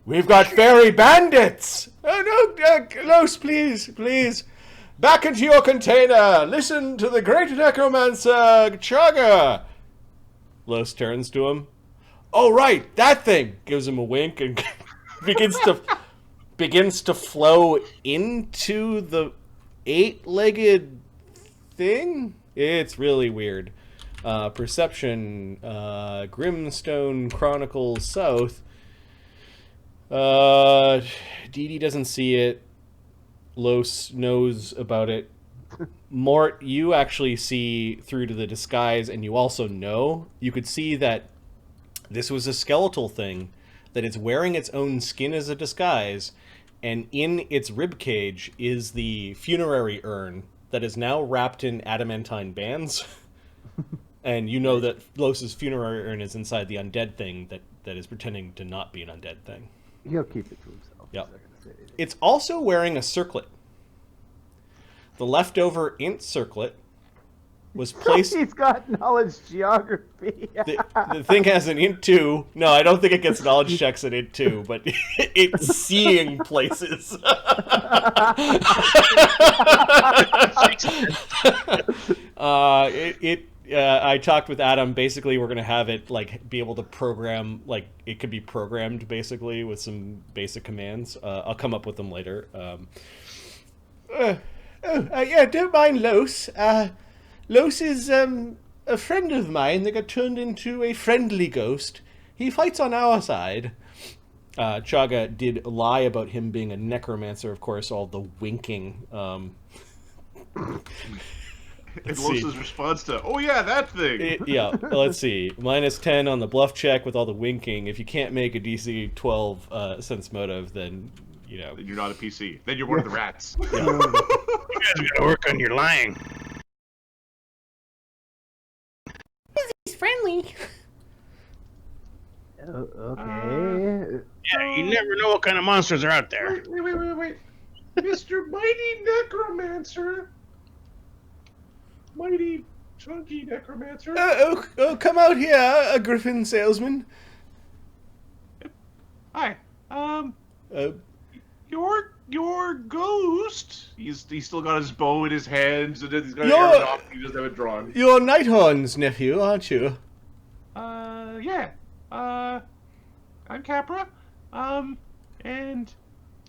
We've got fairy bandits! Oh no, Los, please. Back into your container! Listen to the great necromancer, Chagga! Los turns to him. Oh right, that thing! Gives him a wink and begins to flow into the 8-legged thing? It's really weird. Perception, Grimstone, Chronicles, South. Dee Dee doesn't see it. Los knows about it. Mort, you actually see through to the disguise, and you also know. You could see that this was a skeletal thing, that it's wearing its own skin as a disguise, and in its ribcage is the funerary urn that is now wrapped in adamantine bands. And you know that Los's funerary urn is inside the undead thing that is pretending to not be an undead thing. He'll keep it to himself. Yep. He's not gonna say anything. It's also wearing a circlet. The leftover int circlet was placed... He's got knowledge geography. the thing has an int 2. No, I don't think it gets knowledge checks at int 2, but it's seeing places. I talked with Adam. Basically, we're gonna have it like be able to program. Like it could be programmed basically with some basic commands. I'll come up with them later. Yeah, don't mind Los. Los is a friend of mine that got turned into a friendly ghost. He fights on our side. Chagga did lie about him being a necromancer, of course, all the winking. And Los's response to, oh yeah, that thing. Yeah, let's see. -10 on the bluff check with all the winking. If you can't make a DC 12 sense motive, then, you know. Then you're not a PC. Then you're one of the rats. Yeah. You guys gotta work on your lying. He's friendly. Okay. Yeah, you never know what kind of monsters are out there. Wait. Mr. Mighty Necromancer. Mighty Chunky necromancer. Come out here, a griffin salesman. Hi. Uh, Your ghost. He's still got his bow in his hands, and he's got an You're- arrow off. He doesn't have it drawn. you're Nighthorn's nephew, aren't you? Yeah. I'm Capra. And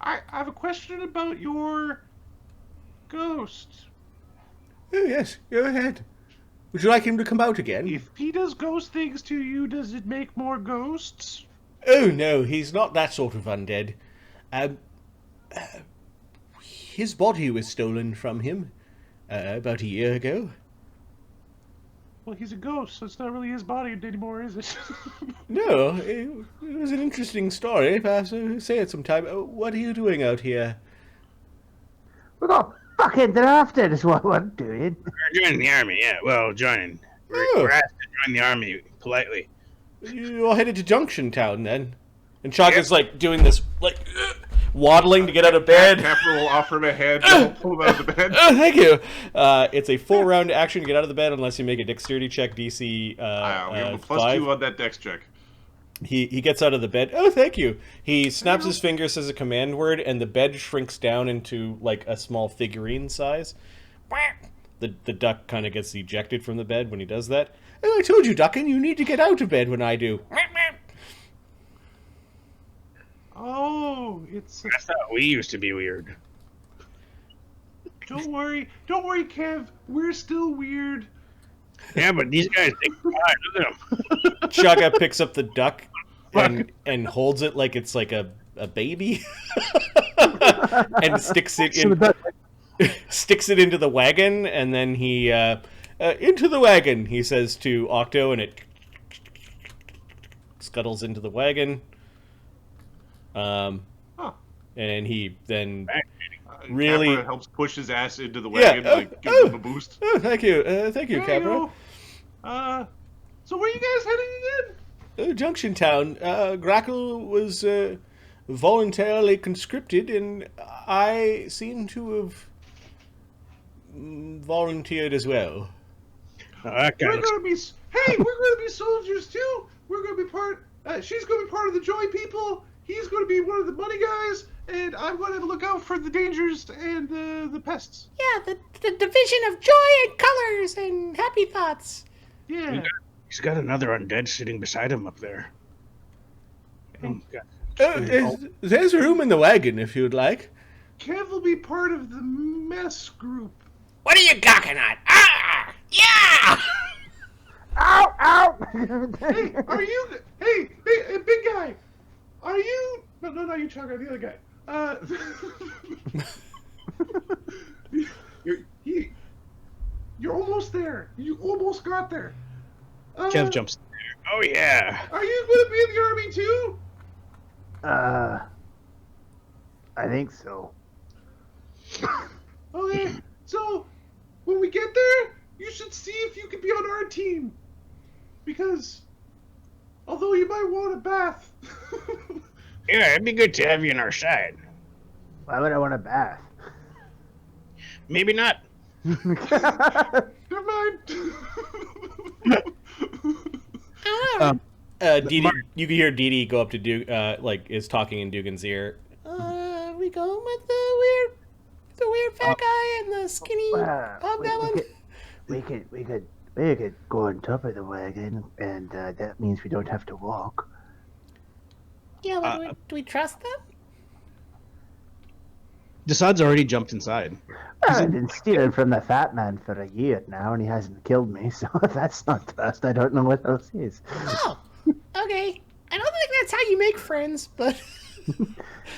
I have a question about your ghost. Oh, yes, go ahead. Would you like him to come out again? If he does ghost things to you, does it make more ghosts? Oh, no, he's not that sort of undead. His body was stolen from him about a year ago. Well, he's a ghost, so it's not really his body anymore, is it? No, it was an interesting story. Perhaps I'll say it sometime. What are you doing out here? We got fucking drafted is what we're doing. We're joining the army, yeah. Well, joining. Oh. We're asked to join the army politely. You're headed to Junction Town, then? And Chagga's, like, doing this, like, waddling to get out of bed. Capra will offer him a hand to pull him out of the bed. Oh, thank you. It's a full round action to get out of the bed unless you make a dexterity check, DC We have a +2 5. on that dex check. He gets out of the bed. Oh, thank you. He snaps his finger, says a command word, and the bed shrinks down into, like, a small figurine size. The duck kind of gets ejected from the bed when he does that. Oh, I told you, Duggan, you need to get out of bed when I do. Oh, it's... I thought we used to be weird. Don't worry, Kev. We're still weird. Yeah, but these guys take time. Look at them. Chagga picks up the duck and holds it like it's like a baby and sticks it into the wagon, and then he into the wagon, he says to Octo, and it scuttles into the wagon. And he then really Capra helps push his ass into the wagon, gives him a boost. Oh, thank you, Capra. So where are you guys heading again? Junction Town. Grakkel was voluntarily conscripted, and I seem to have volunteered as well. That guy We're looks... gonna be we're gonna be soldiers too. We're gonna be part. She's gonna be part of the Joy people. He's gonna be one of the money guys, and I'm gonna look out for the dangers and the pests. Yeah, the division of joy and colors and happy thoughts. Yeah. He's got another undead sitting beside him up there. Oh, God. There's room in the wagon if you'd like. Kev will be part of the mess group. What are you gawking at? Ah! Yeah! Ow! Ow! Hey, are you? Hey, big guy. Are you? No, not you, Chagga. The other guy. You're almost there. You almost got there. Kev jumps in there. Oh, yeah. Are you going to be in the army too? I think so. Okay. So when we get there, you should see if you can be on our team. Because although you might want a bath. Yeah, it'd be good to have you on our side. Why would I want a bath? Maybe not. Never mind. Dee Dee, you can hear Dee Dee go up to is talking in Duggan's ear. We going with the weird fat guy and the skinny hobgoblin? We could go on top of the wagon, and that means we don't have to walk. Yeah, but do we trust them? Desaad's already jumped inside. I've been stealing from the fat man for a year now, and he hasn't killed me, so if that's not trust, I don't know what else is. Oh, okay. I don't think that's how you make friends, but...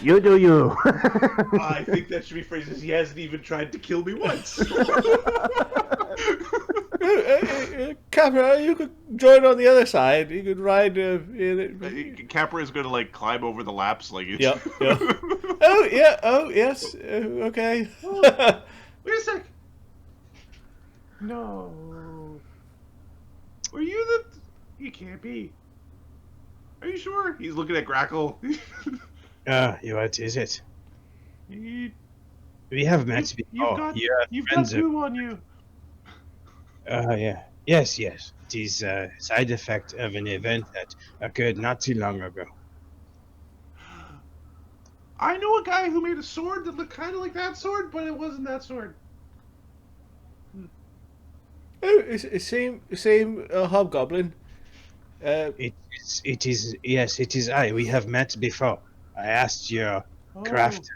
You do you. I think that should be phrased as he hasn't even tried to kill me once. Capra, you could join on the other side. You could ride. Capra is going to climb over the laps like it's... Yep. Oh yeah. Oh yes. Okay. Wait a sec. No. Were you the? You can't be. Are you sure? He's looking at Grakkel. What is it? We have met before. You've got friends goo on you. Yeah. Yes. It is a side effect of an event that occurred not too long ago. I know a guy who made a sword that looked kind of like that sword, but it wasn't that sword. Same hobgoblin. It is. Yes, it is I. We have met before. I asked your craft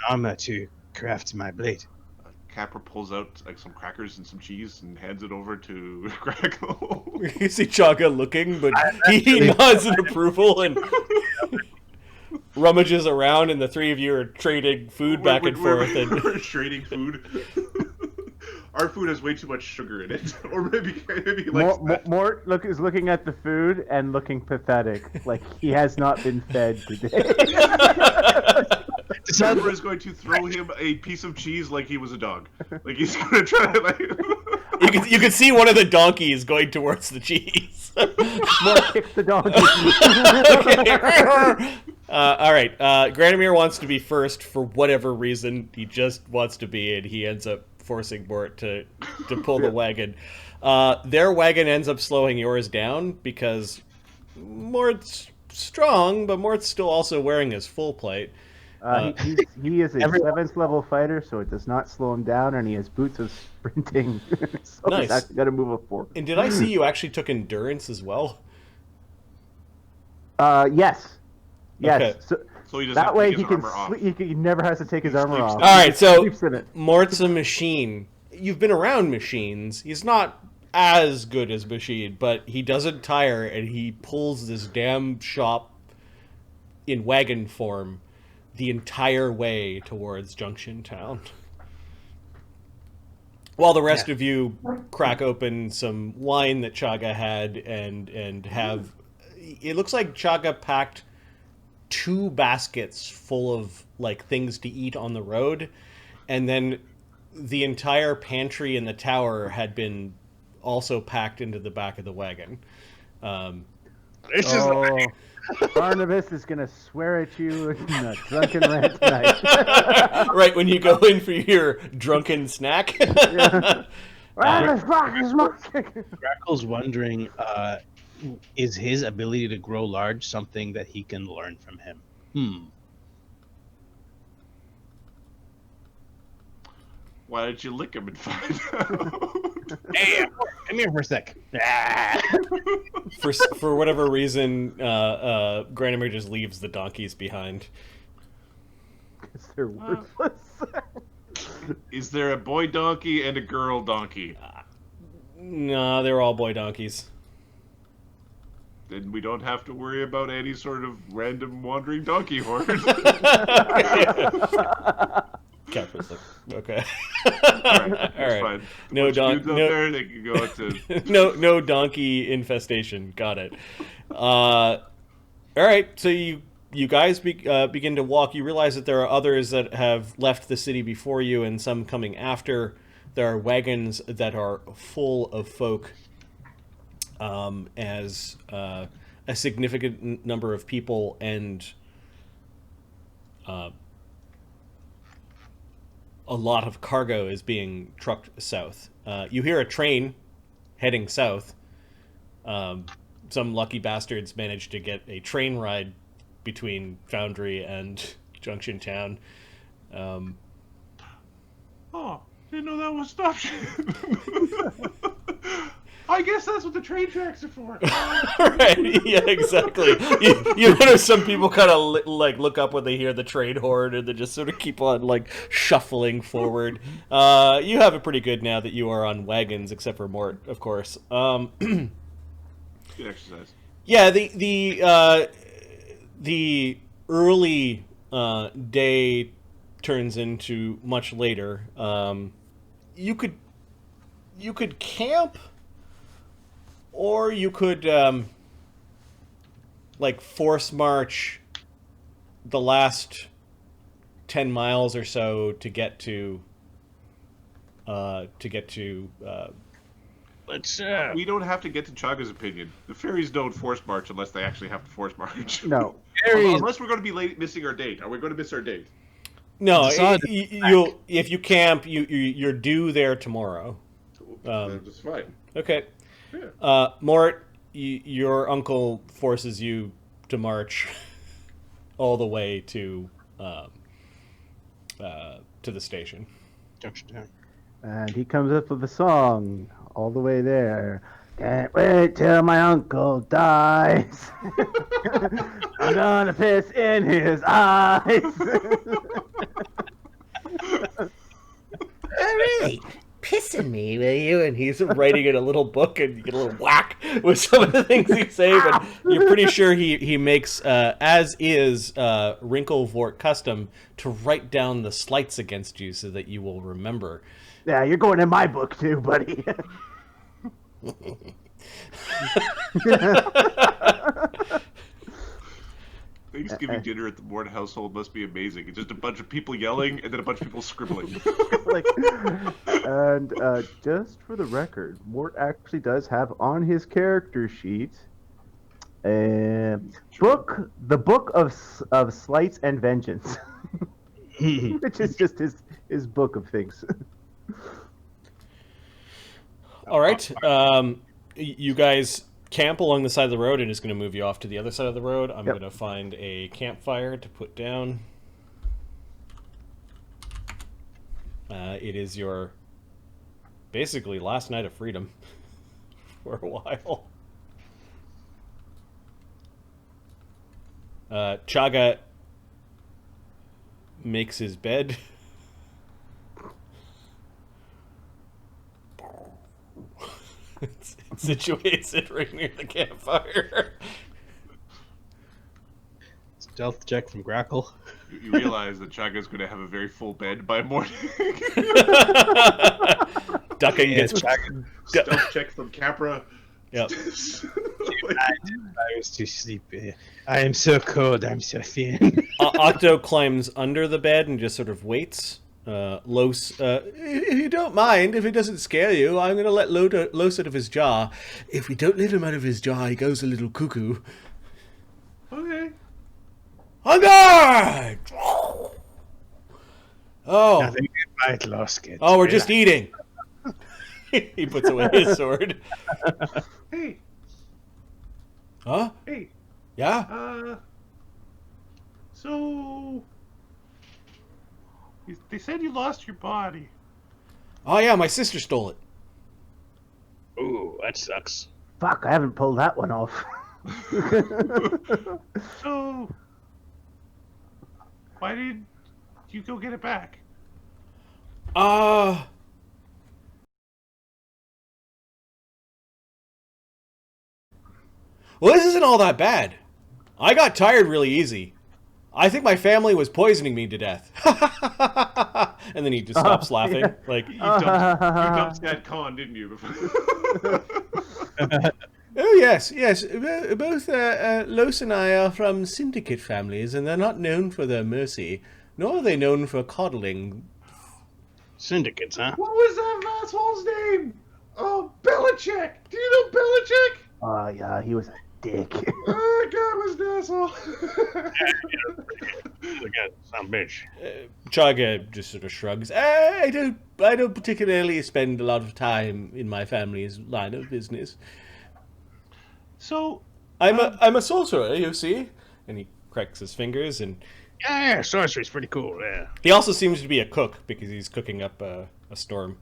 armor to craft my blade. Capra pulls out like some crackers and some cheese and hands it over to Grakkel. You see Chagga looking, but he nods in approval and rummages around, and the three of you are trading food back and forth. We're trading food. Our food has way too much sugar in it, or maybe like Mort is looking at the food and looking pathetic, like he has not been fed today. Capra is going to throw him a piece of cheese like he was a dog. Like he's going to try to like. You can see one of the donkeys going towards the cheese. Mort kicks the donkey. All right. Granomir wants to be first for whatever reason. He just wants to be, and he ends up forcing Mort to pull the wagon. Their wagon ends up slowing yours down because Mort's strong, but Mort's still also wearing his full plate. He is a 7th level fighter, so it does not slow him down, and he has boots of sprinting. So Nice. He's actually got to move a 4. And did I see you actually took endurance as well? Yes. Okay. So he doesn't That have to way take he his can armor off. he never has to take his armor sleeps off. in All right, so Sleeps in it. Mort's a machine. You've been around machines. He's not as good as machine, but he doesn't tire, and he pulls this damn shop in wagon form the entire way towards Junction Town. While the rest of you crack open some wine that Chagga had and have... It looks like Chagga packed 2 baskets full of like things to eat on the road, and then the entire pantry in the tower had been also packed into the back of the wagon. Barnabas is gonna swear at you in a drunken rant tonight. Right when you go in for your drunken snack. Grakkel's wondering, is his ability to grow large something that he can learn from him? Why don't you lick him and find out? Hey, come here for a sec. For whatever reason, Granomir just leaves the donkeys behind. Because they're worthless. Is there a boy donkey and a girl donkey? No, they're all boy donkeys. Then we don't have to worry about any sort of random wandering donkey horde. Capra's like, okay. Alright, that's All right. fine. No Dudes out there, they can go to... no donkey infestation. Got it. All right, so you guys begin to walk. You realize that there are others that have left the city before you, and some coming after. There are wagons that are full of folk, as a significant number of people and a lot of cargo is being trucked south. You hear a train heading south. Some lucky bastards managed to get a train ride between Foundry and Junction Town. Oh, didn't know that was an option. I guess that's what the train tracks are for. Right, yeah, exactly. You notice some people kind of look up when they hear the train horn, and they just sort of keep on shuffling forward. You have it pretty good now that you are on wagons, except for Mort, of course. Good exercise. Yeah, the early day turns into much later. You could camp. Or you could, force march the last 10 miles or so to get to. Let's. We don't have to get to Chagga's opinion. The fairies don't force march unless they actually have to force march. No. Unless we're going to be missing our date. Are we going to miss our date? No, if you camp, you're due there tomorrow. Just fine. Okay. Yeah. Mort, your uncle forces you to march all the way to the station. Junction Town. And he comes up with a song all the way there. Can't wait till my uncle dies. I'm gonna piss in his eyes. Oh, really? Pissing me, will you? And he's writing in a little book, and you get a little whack with some of the things he say, but you're pretty sure he makes, as is Wrinklevort custom, to write down the slights against you so that you will remember. Yeah, you're going in my book too, buddy. Thanksgiving dinner at the Mort household must be amazing. It's just a bunch of people yelling and then a bunch of people scribbling. And just for the record, Mort actually does have on his character sheet the book of slights and vengeance, which is just his book of things. All right. You guys camp along the side of the road, and it's going to move you off to the other side of the road. I'm going to find a campfire to put down. It is your basically last night of freedom for a while. Chagga makes his bed. It situates it right near the campfire. Stealth check from Grakkel. You realize that Chagga's going to have a very full bed by morning. Ducking gets Stealth check from Capra. Yep. I was too sleepy. I am so cold. I'm so thin. Octo climbs under the bed and just sort of waits. Los, if you don't mind, if it doesn't scare you, I'm going to let Los out of his jar. If we don't let him out of his jar, he goes a little cuckoo. Okay. On guard! Oh. Nothing might lost it. Oh, we're just eating. He puts away his sword. Hey. Huh? Hey. Yeah? So... They said you lost your body. Oh, yeah, my sister stole it. Ooh, that sucks. Fuck, I haven't pulled that one off. So... Why did you go get it back? Well, this isn't all that bad. I got tired really easy. I think my family was poisoning me to death. And then he just stops laughing. Yeah. Like, You dumped that con, didn't you? oh, yes. Both Los and I are from syndicate families, and they're not known for their mercy, nor are they known for coddling. Syndicates, huh? What was that asshole's name? Oh, Belichick! Do you know Belichick? Oh, yeah, he was a dick. Oh, that guy was an asshole. Look at some bitch. Chagga just sort of shrugs. I don't particularly spend a lot of time in my family's line of business. So, I'm a sorcerer, you see. And he cracks his fingers, and Yeah, sorcery's pretty cool, yeah. he also seems to be a cook because he's cooking up a storm.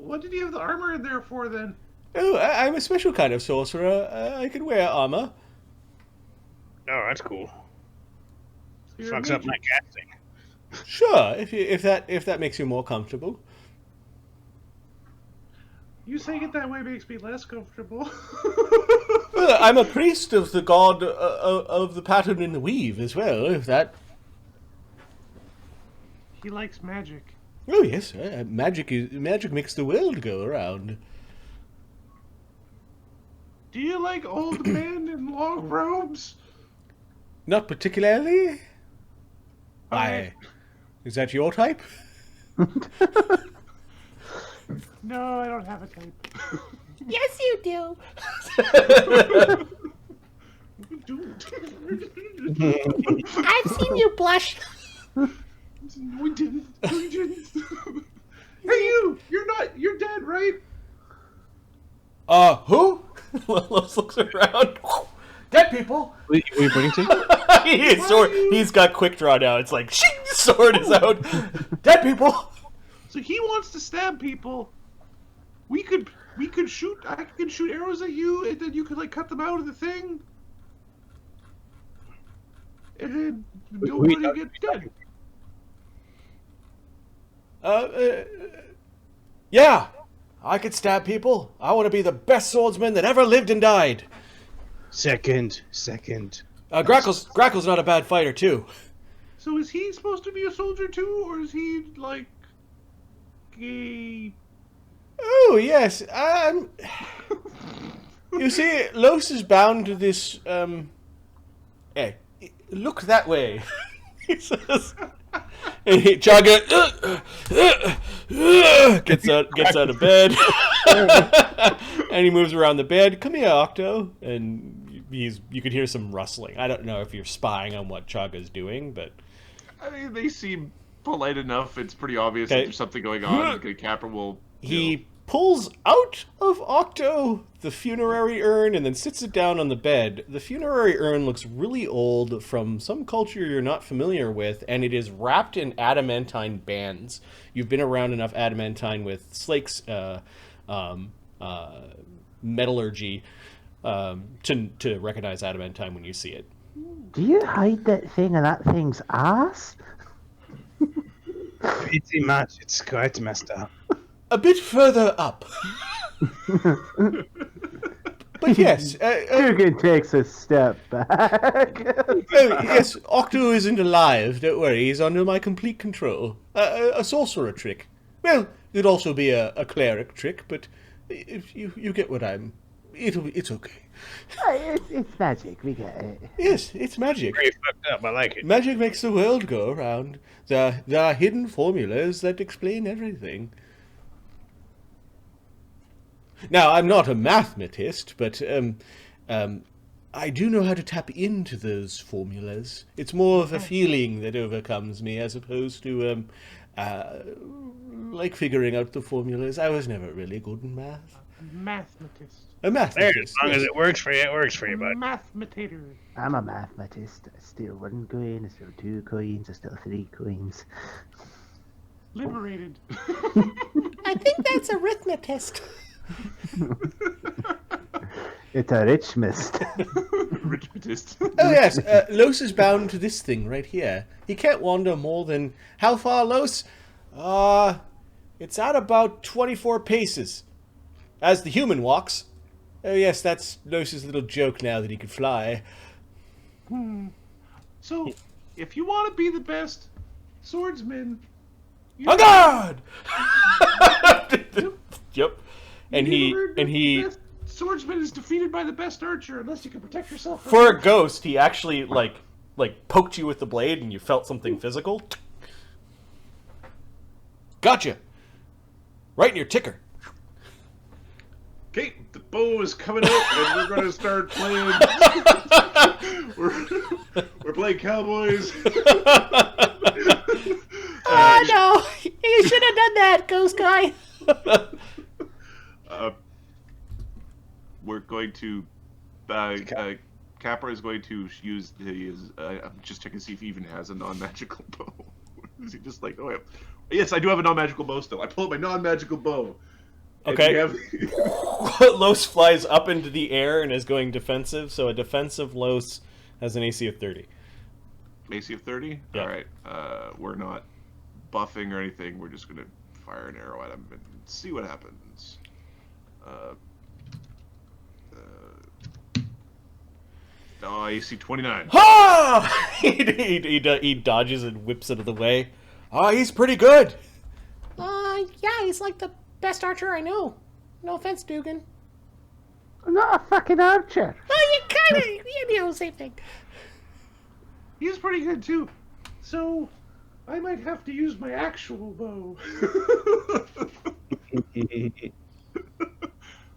what did you have the armor in there for then? Oh, I'm a special kind of sorcerer. I can wear armor. Oh, that's cool. So you're a Fucks up magician. my casting. Sure, if that makes you more comfortable. You saying it that way makes me less comfortable. Well, I'm a priest of the god of the pattern in the weave as well. If that. He likes magic. Oh yes, magic makes the world go around. Do you like old men in long robes? Not particularly. Okay. Is that your type? No, I don't have a type. Yes, you do. I've seen you blush. We didn't. Hey, you! You're dead, right? Who? Los looks around. Dead people. Who are you pointing to? He's got quick draw now. It's like, shing, sword is out. Dead people. So he wants to stab people. We could shoot. I could shoot arrows at you, and then you could like cut them out of the thing, and then nobody gets dead. Yeah, I could stab people. I want to be the best swordsman that ever lived and died. Second. Grakkel's not a bad fighter too. So is he supposed to be a soldier too, or is he like gay? Oh yes. You see, Los is bound to this. Hey, look that way. He says. And Chagga gets out of bed, and he moves around the bed. Come here, Octo. And you could hear some rustling. I don't know if you're spying on what Chagga's doing, but I mean, they seem polite enough. It's pretty obvious that there's something going on. Capra will. He pulls out of Octo the funerary urn and then sits it down on the bed. The funerary urn looks really old, from some culture you're not familiar with, and it is wrapped in adamantine bands. You've been around enough adamantine with Slake's metallurgy to recognize adamantine when you see it. Do you hide that thing in that thing's ass? Pretty much. It's quite messed up. A bit further up. But yes. Duggan takes a step back. Yes, Octo isn't alive, don't worry, he's under my complete control. A sorcerer trick. Well, it'd also be a cleric trick, but if you get what it's okay. It's magic, we get it. Yes, it's magic. Very fucked up. I like it. Magic makes the world go around. There are hidden formulas that explain everything. Now, I'm not a mathematist, but I do know how to tap into those formulas. It's more of a feeling that overcomes me as opposed to, like figuring out the formulas. I was never really good in math. Mathematist. A mathematist. There, as long as it works for you, it works for you, bud. Mathematator. I'm a mathematist. I steal 1 coin, I steal 2 coins, I steal 3 coins. Liberated. I think that's arithmetist. It's a rich mist. Richmatist. Oh yes, Los is bound to this thing right here. He can't wander more than... How far, Los? It's at about 24 paces. As the human walks. Oh yes, that's Los's little joke now that he could fly. So, if you want to be the best swordsman... On guard! Yep. And he best swordsman is defeated by the best archer unless you can protect yourself. for a ghost, he actually like poked you with the blade and you felt something physical. Gotcha. Right in your ticker. Okay, the bow is coming out and we're going to start playing. we're playing cowboys. Oh no! You should have done that, ghost guy. We're going to. Capra is going to use his. I'm just checking to see if he even has a non-magical bow. Is he just like, oh, yeah. Yes, I do have a non-magical bow still. I pull out my non-magical bow. Okay. Los flies up into the air and is going defensive, so a defensive Los has an AC of 30. AC of 30? Yeah. Alright. We're not buffing or anything. We're just going to fire an arrow at him and see what happens. AC 29. Ha! He dodges and whips out of the way. He's pretty good. Yeah, he's like the best archer I know. No offense, Duggan. I'm not a fucking archer. Well, you kind of, you know, same thing. He's pretty good too. So, I might have to use my actual bow.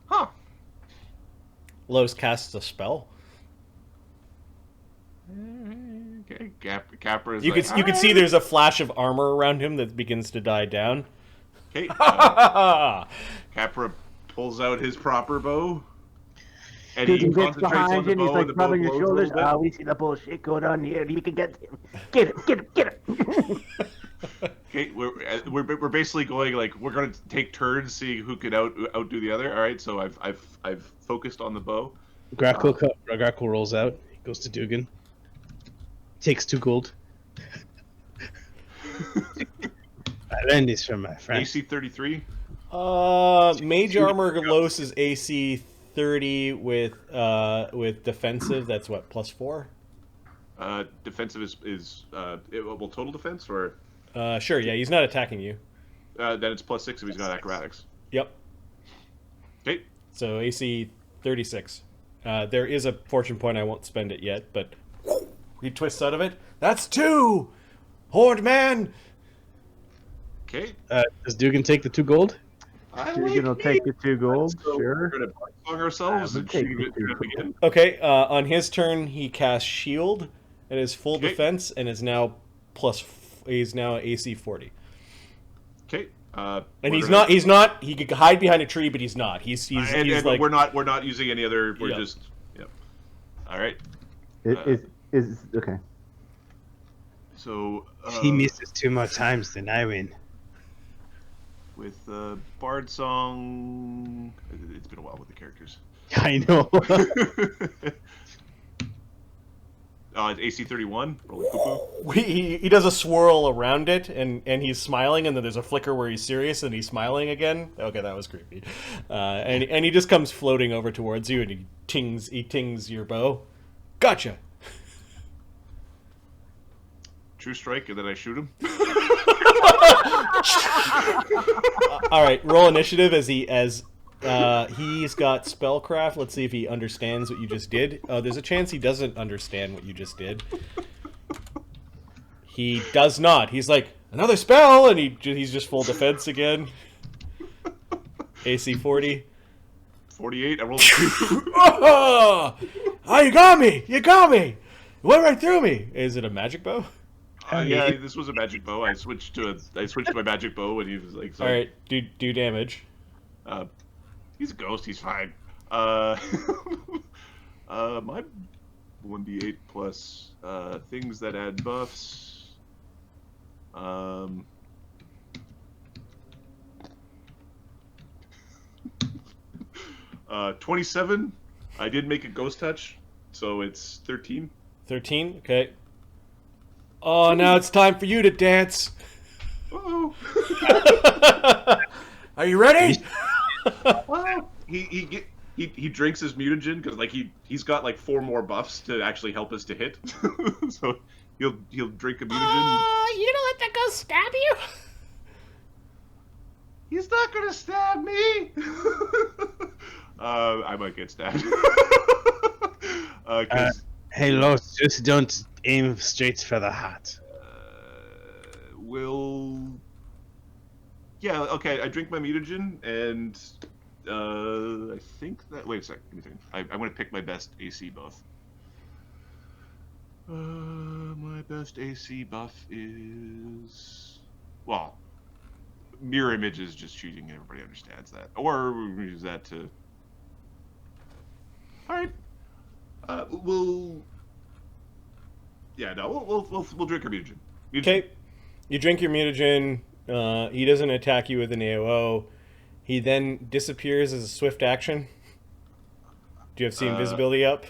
Huh. Los casts a spell. Okay, Capra is You like, can see there's a flash of armor around him that begins to die down. Okay, Capra pulls out his proper bow. And Duggan he gets concentrates on behind the you and he's bow, and like the bow rubbing your glows a shoulders. little bit. We see the bullshit going on here. You can get him. Get him. Okay, we're basically going like we're gonna take turns seeing who can outdo the other. All right, so I've focused on the bow. Grakkel rolls out. He goes to Duggan. Takes 2 gold. I learned this from my friend. AC 33. Mage armor Los is AC 30 with defensive. That's what, +4? Defensive is well, total defense or Sure. Yeah, he's not attacking you. then it's +6 if he's got acrobatics. Yep. Okay. So AC 36. There is a fortune point. I won't spend it yet, but he twists out of it. That's 2! Horde man! Okay. Does Duggan take the 2 gold? Duggan will take the 2 gold. So Sure. we're gonna song ourselves and take shoot the it 2 again. Okay, on his turn, he casts Shield and is full Okay. defense and is now he's now AC 40. Okay. And he's not, he could hide behind a tree, but he's not. He's like, we're not using any other. We're just. Yep. All right. Is okay. So. He misses 2 more times, then I win. With Bard Song. It's been a while with the characters. I know. It's AC 31. Rolling cuckoo. he does a swirl around it, and he's smiling, and then there's a flicker where he's serious, and he's smiling again. Okay, that was creepy. And he just comes floating over towards you, and he tings your bow. Gotcha. True strike, and then I shoot him. All right, roll initiative as he's got spellcraft. Let's see if he understands what you just did. There's a chance he doesn't understand what you just did. He does not. He's like, another spell, and he's just full defense again. AC 40. 48. I rolled 2. Oh, you got me! You got me! You went right through me. Is it a magic bow? Yeah, this was a magic bow. I switched to my magic bow, and he was like, All right, do damage. He's a ghost. He's fine. My 1d8 plus things that add buffs. 27. I did make a ghost touch, so it's 13. 13. Okay. Oh, now it's time for you to dance. Oh. Are you ready? Well, he drinks his mutagen because like he's got like 4 more buffs to actually help us to hit. So he'll drink a mutagen. You gonna let that go stab you? He's not gonna stab me. I might get stabbed. Hey, Los, just don't aim straight for the heart. Yeah, okay, I drink my mutagen, and I think that... Wait a sec, give me a second. I'm going to pick my best AC buff. My best AC buff is... Well, mirror image is just cheating, and everybody understands that. Or we use that to... Alright. We'll drink our mutagen. Okay. You drink your mutagen. He doesn't attack you with an AOO. He then disappears as a swift action. Do you have see invisibility up?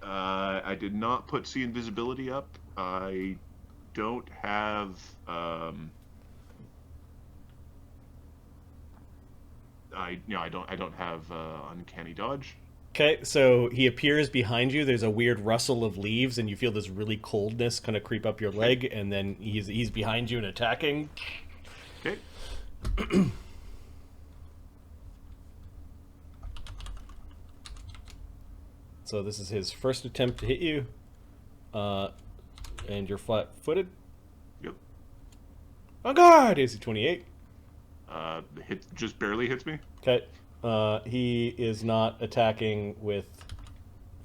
I did not put see invisibility up. I don't have. I don't have uncanny dodge. Okay, so he appears behind you. There's a weird rustle of leaves, and you feel this really coldness kind of creep up your leg, and then he's behind you and attacking. Okay. So this is his first attempt to hit you, and you're flat-footed. Yep. On guard! AC 28. Just barely hits me. Okay. He is not attacking with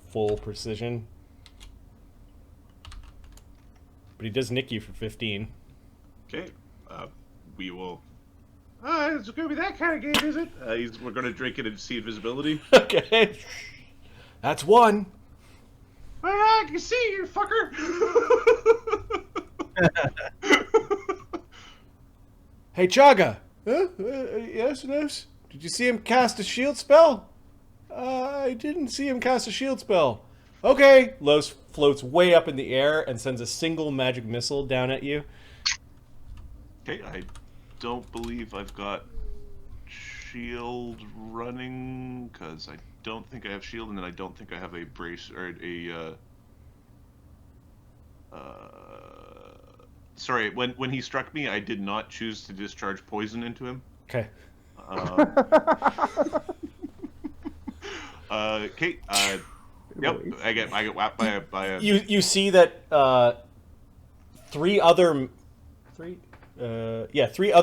full precision. But he does nick you for 15. Okay. We will It's gonna be that kind of game, is it? We're gonna drink it and see invisibility. Okay. That's one. I can see you, fucker. Hey, Chagga. Huh? Yes. Did you see him cast a shield spell? I didn't see him cast a shield spell. Okay. Los floats way up in the air and sends a single magic missile down at you. Okay, I don't believe I've got shield running, because I don't think I have shield, and then I don't think I have a brace, or sorry, when he struck me, I did not choose to discharge poison into him. Okay. Okay, yep, I get whacked by a... You see that three other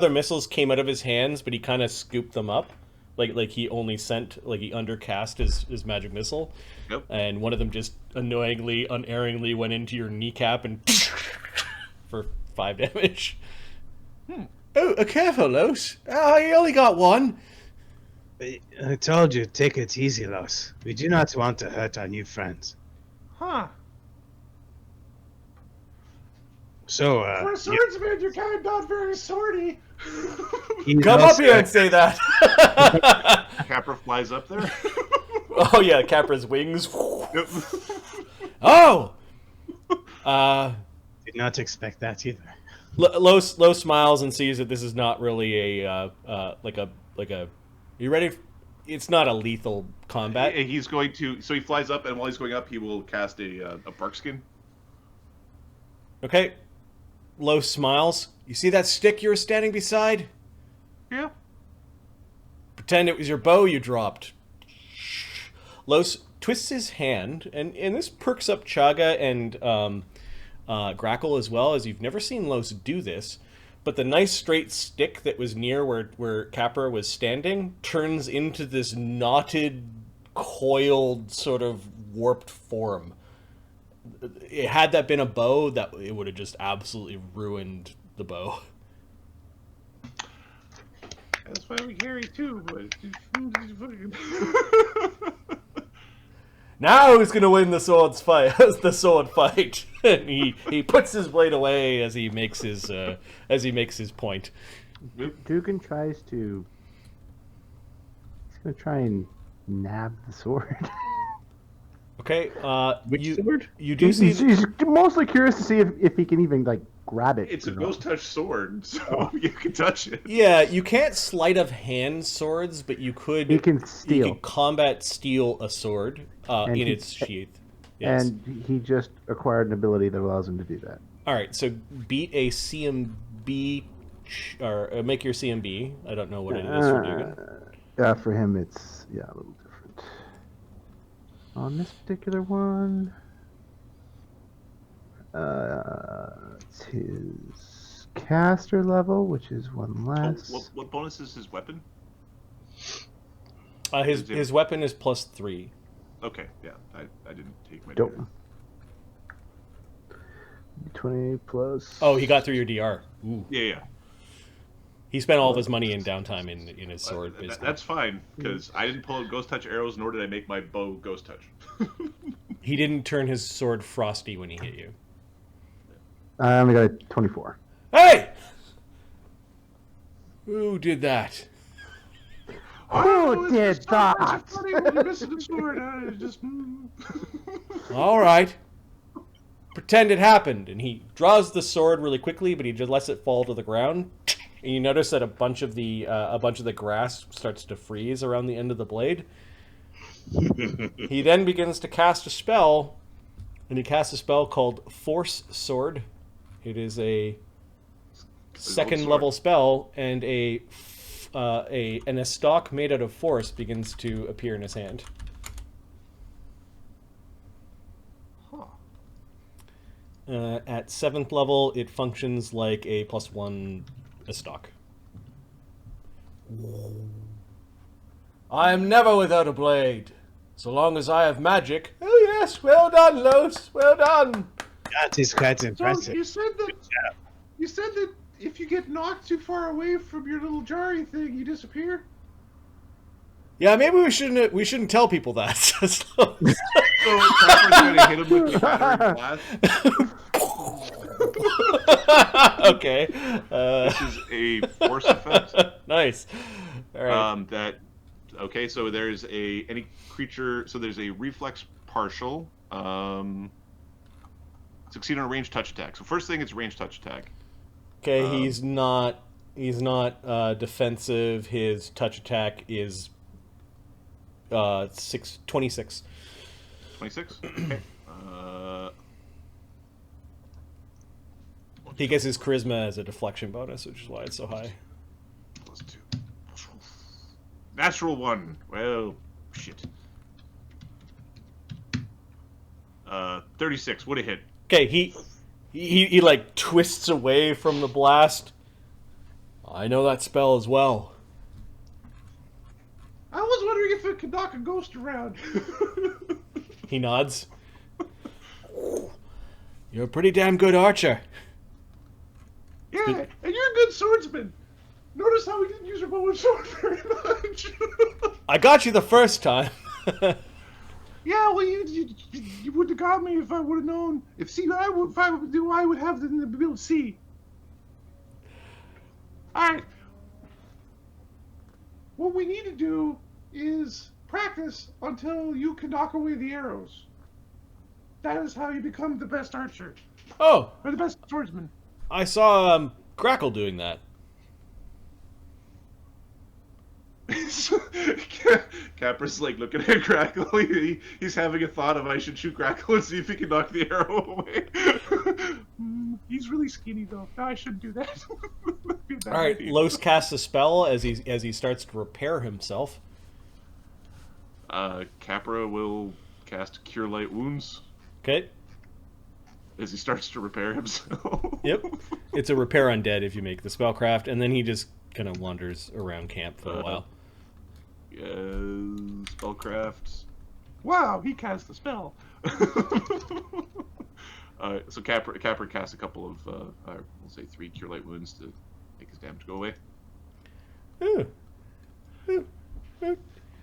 missiles came out of his hands, but he kind of scooped them up, like he only sent, like he undercast his magic missile. Yep. And one of them just annoyingly, unerringly went into your kneecap and for 5 damage. Oh, careful, Los. Oh, you only got one. I told you, take it easy, Los. We do not want to hurt our new friends. Huh. So, For a swordsman, you're kind of not very swordy. Come up here and say that. Capra flies up there. Oh yeah, Capra's wings. Yep. Oh. Did not expect that either. Los smiles and sees that this is not really a like a. You ready? It's not a lethal combat. He's going to. So he flies up, and while he's going up, he will cast a bark skin. Okay. Los smiles. You see that stick you were standing beside? Yeah. Pretend it was your bow you dropped. Los twists his hand, and this perks up Chagga and Grakkel as well, as you've never seen Los do this. But the nice straight stick that was near where Capra was standing turns into this knotted, coiled, sort of warped form. Had that been a bow, that it would have just absolutely ruined the bow. That's why we carry two, but... Now who's gonna win the sword fight? And he puts his blade away as he makes his point. Duggan tries to. He's gonna try and nab the sword. Okay, Which sword? You do see. He's mostly curious to see if he can even like grab it. It's a ghost touch sword, so you can touch it. Yeah, you can't sleight of hand swords, but you could. He can steal. You can combat steal a sword in its sheath. Yes. And he just acquired an ability that allows him to do that. All right, so beat a CMB or make your CMB. I don't know what it is for Duggan. For him, it's a little different. On this particular one, it's his caster level, which is one less. What bonus is his weapon? His weapon is +3. Okay, yeah, I didn't take my. Dope. 20 plus. Oh, he got through your DR. Ooh. Yeah. He spent all of his money in downtime in his sword. That's fine, because I didn't pull out ghost touch arrows, nor did I make my bow ghost touch. He didn't turn his sword frosty when he hit you. I only got a 24. Hey! Who did that? Who did that? All right. Pretend it happened, and he draws the sword really quickly, but he just lets it fall to the ground. And you notice that a bunch of the grass starts to freeze around the end of the blade. He then begins to cast a spell, and he casts a spell called Force Sword. It is a second level spell, and a stock made out of force begins to appear in his hand. At 7th level, it functions like a +1 stock. I am never without a blade, so long as I have magic. Oh yes, well done, Los, well done. That is quite impressive. So you said that if you get knocked too far away from your little jarry thing, you disappear. Yeah, maybe we shouldn't tell people that. So Capra's gonna hit him with the battering blast. okay. This is a force effect. Nice. All right. Okay, so there's any creature. So there's a reflex partial. Succeed on a ranged touch attack. So first thing, it's ranged touch attack. Okay, he's not defensive. His touch attack is 26. 26. Okay. He gets his charisma as a deflection bonus, which is why it's so high. +2. Natural 1. Well, shit. 36. Would have hit. Okay, he like twists away from the blast. I know that spell as well. I was wondering if it could knock a ghost around. He nods. You're a pretty damn good archer. Yeah, and you're a good swordsman. Notice how we didn't use our bow and sword very much. I got you the first time. Yeah, well, you would have got me if I would have known. If I would have the ability to see. All right. What we need to do is practice until you can knock away the arrows. That is how you become the best archer. Oh, Or the best swordsman. I saw Grakkel doing that. Capra's like looking at Grakkel. He's having a thought of I should shoot Grakkel and see if he can knock the arrow away. He's really skinny though. No, I shouldn't do that. All right, Los casts a spell as he starts to repair himself. Capra will cast Cure Light Wounds Okay. as he starts to repair himself. Yep. It's a repair undead if you make the spellcraft, and then he just kind of wanders around camp for a while. Spellcraft. Wow, he cast the spell. So Capra casts a couple of, we'll say 3 Cure Light Wounds to make his damage go away.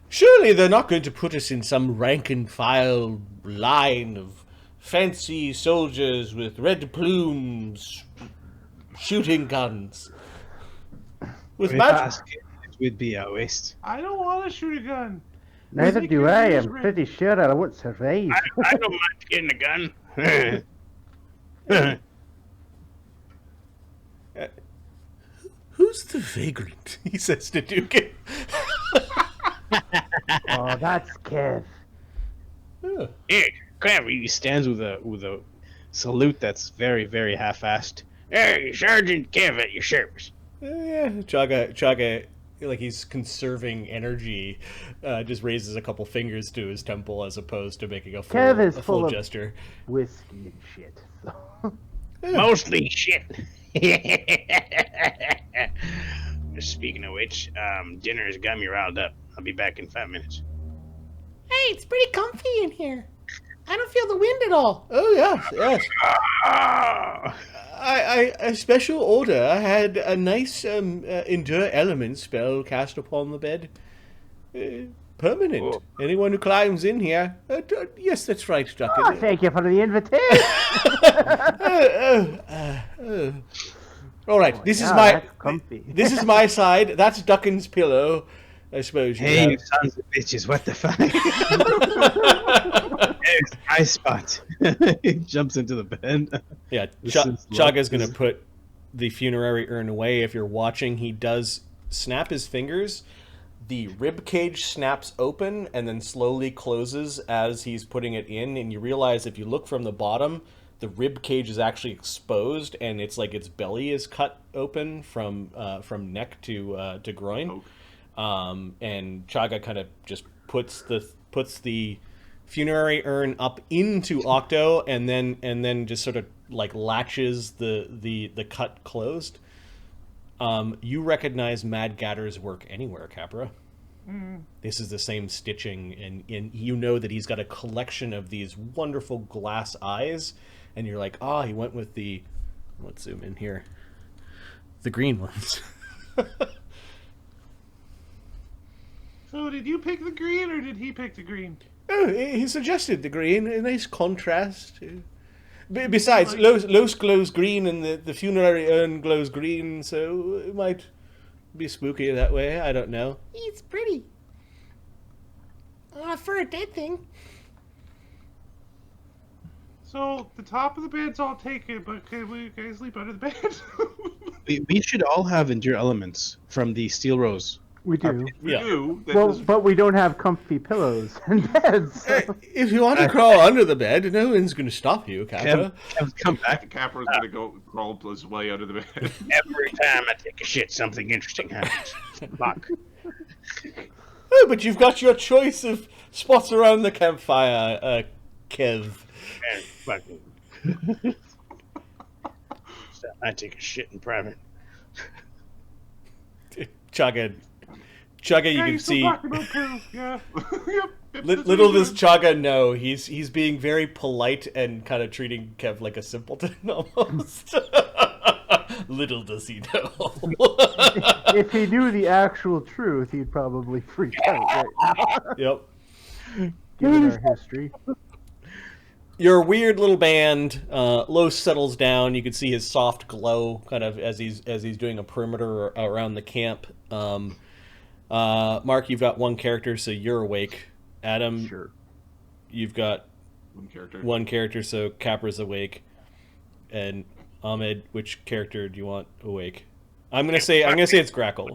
Surely they're not going to put us in some rank and file line of fancy soldiers with red plumes shooting guns. With magic. It would be a waste. I don't want to shoot a gun. Neither do I. I'm pretty sure I won't survive. I don't mind getting a gun. Who's the vagrant? He says to Duggan. Oh, that's Kev. Hey, Capra, He stands with a salute that's very, very half-assed. hey, Sergeant Kev at your service. Yeah, Chagga, like he's conserving energy, just raises a couple fingers to his temple as opposed to making a Kev is full full of gesture. whiskey and shit. So. Mostly shit. Speaking of which, dinner has got me riled up. I'll be back in 5 minutes. Hey, it's pretty comfy in here. I don't feel the wind at all. Oh yes. Ah! I special order. I had a nice endure element spell cast upon the bed. Permanent. Oh. Anyone who climbs in here. Yes, that's right, Oh, Duggan. thank you for the invitation. All right, this is yeah, my that's comfy. this is my side. That's Duggan's pillow. I suppose you Hey, have. you sons of bitches, what the fuck? There's my spot. He jumps into the bed. Yeah, This is Chagga's love. going to put the funerary urn away. If you're watching, he does snap his fingers. The rib cage snaps open and then slowly closes as he's putting it in. And you realize if you look from the bottom, the rib cage is actually exposed, and it's like its belly is cut open from neck to groin. And Chagga kind of just puts the funerary urn up into Octo, and then just sort of like latches the cut closed. You recognize Mad Gatter's work anywhere, Capra. This is the same stitching, and you know that he's got a collection of these wonderful glass eyes, and you're like, he went with the, let's zoom in here, The green ones. So did you pick the green or did he pick the green? Oh, he suggested the green. A nice contrast. Besides, Los glows green and the funerary urn glows green, so it might be spooky that way. I don't know. It's pretty. For a dead thing. So the top of the bed's all taken, but can we guys sleep under the bed? We should all have endure elements from the steel rose. We do. We Yeah. do. Well, but we don't have comfy pillows and beds. So. If you want to crawl under the bed, no one's going to stop you, Capra. Come back. Capra's gonna go crawl his way under the bed. Every time I take a shit, something interesting happens. Fuck. Oh, but you've got your choice of spots around the campfire, Kev. And fucking. So I take a shit in private. Chagga, you can see. Yeah. Yep. Little does Chagga know, he's being very polite and kind of treating Kev like a simpleton almost. Little does he know. If he knew the actual truth, he'd probably freak out right now, Yep. given our history. Your weird little band, Los settles down. You can see his soft glow, kind of as he's doing a perimeter around the camp. Mark, you've got one character, so you're awake. Adam, Sure. you've got One character. one character, so Capra's awake. And Ahmed, which character do you want awake? I'm gonna say it's Grakkel.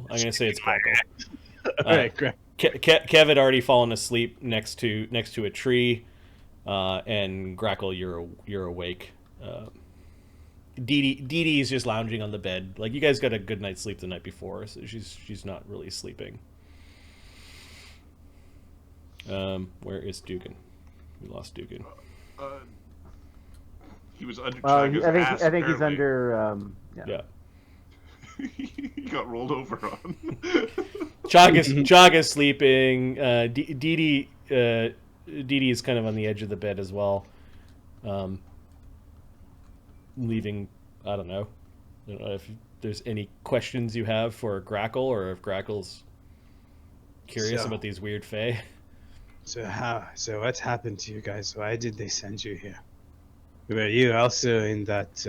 All right, great. Kev had already fallen asleep next to a tree. And Grakkel, you're awake. Dee Dee is just lounging on the bed. Like, you guys got a good night's sleep the night before, so she's not really sleeping. Where is Duggan? We lost Duggan. He was under I Chagga's think ass, I think he's apparently. under. Yeah. He got rolled over on. Chagga's sleeping. Dee Dee is kind of on the edge of the bed as well. Leaving, I don't know if there's any questions you have for Grakkel, or if Grakkel's curious So- about these weird fae. So what happened to you guys? Why did they send you here? Were you also in that,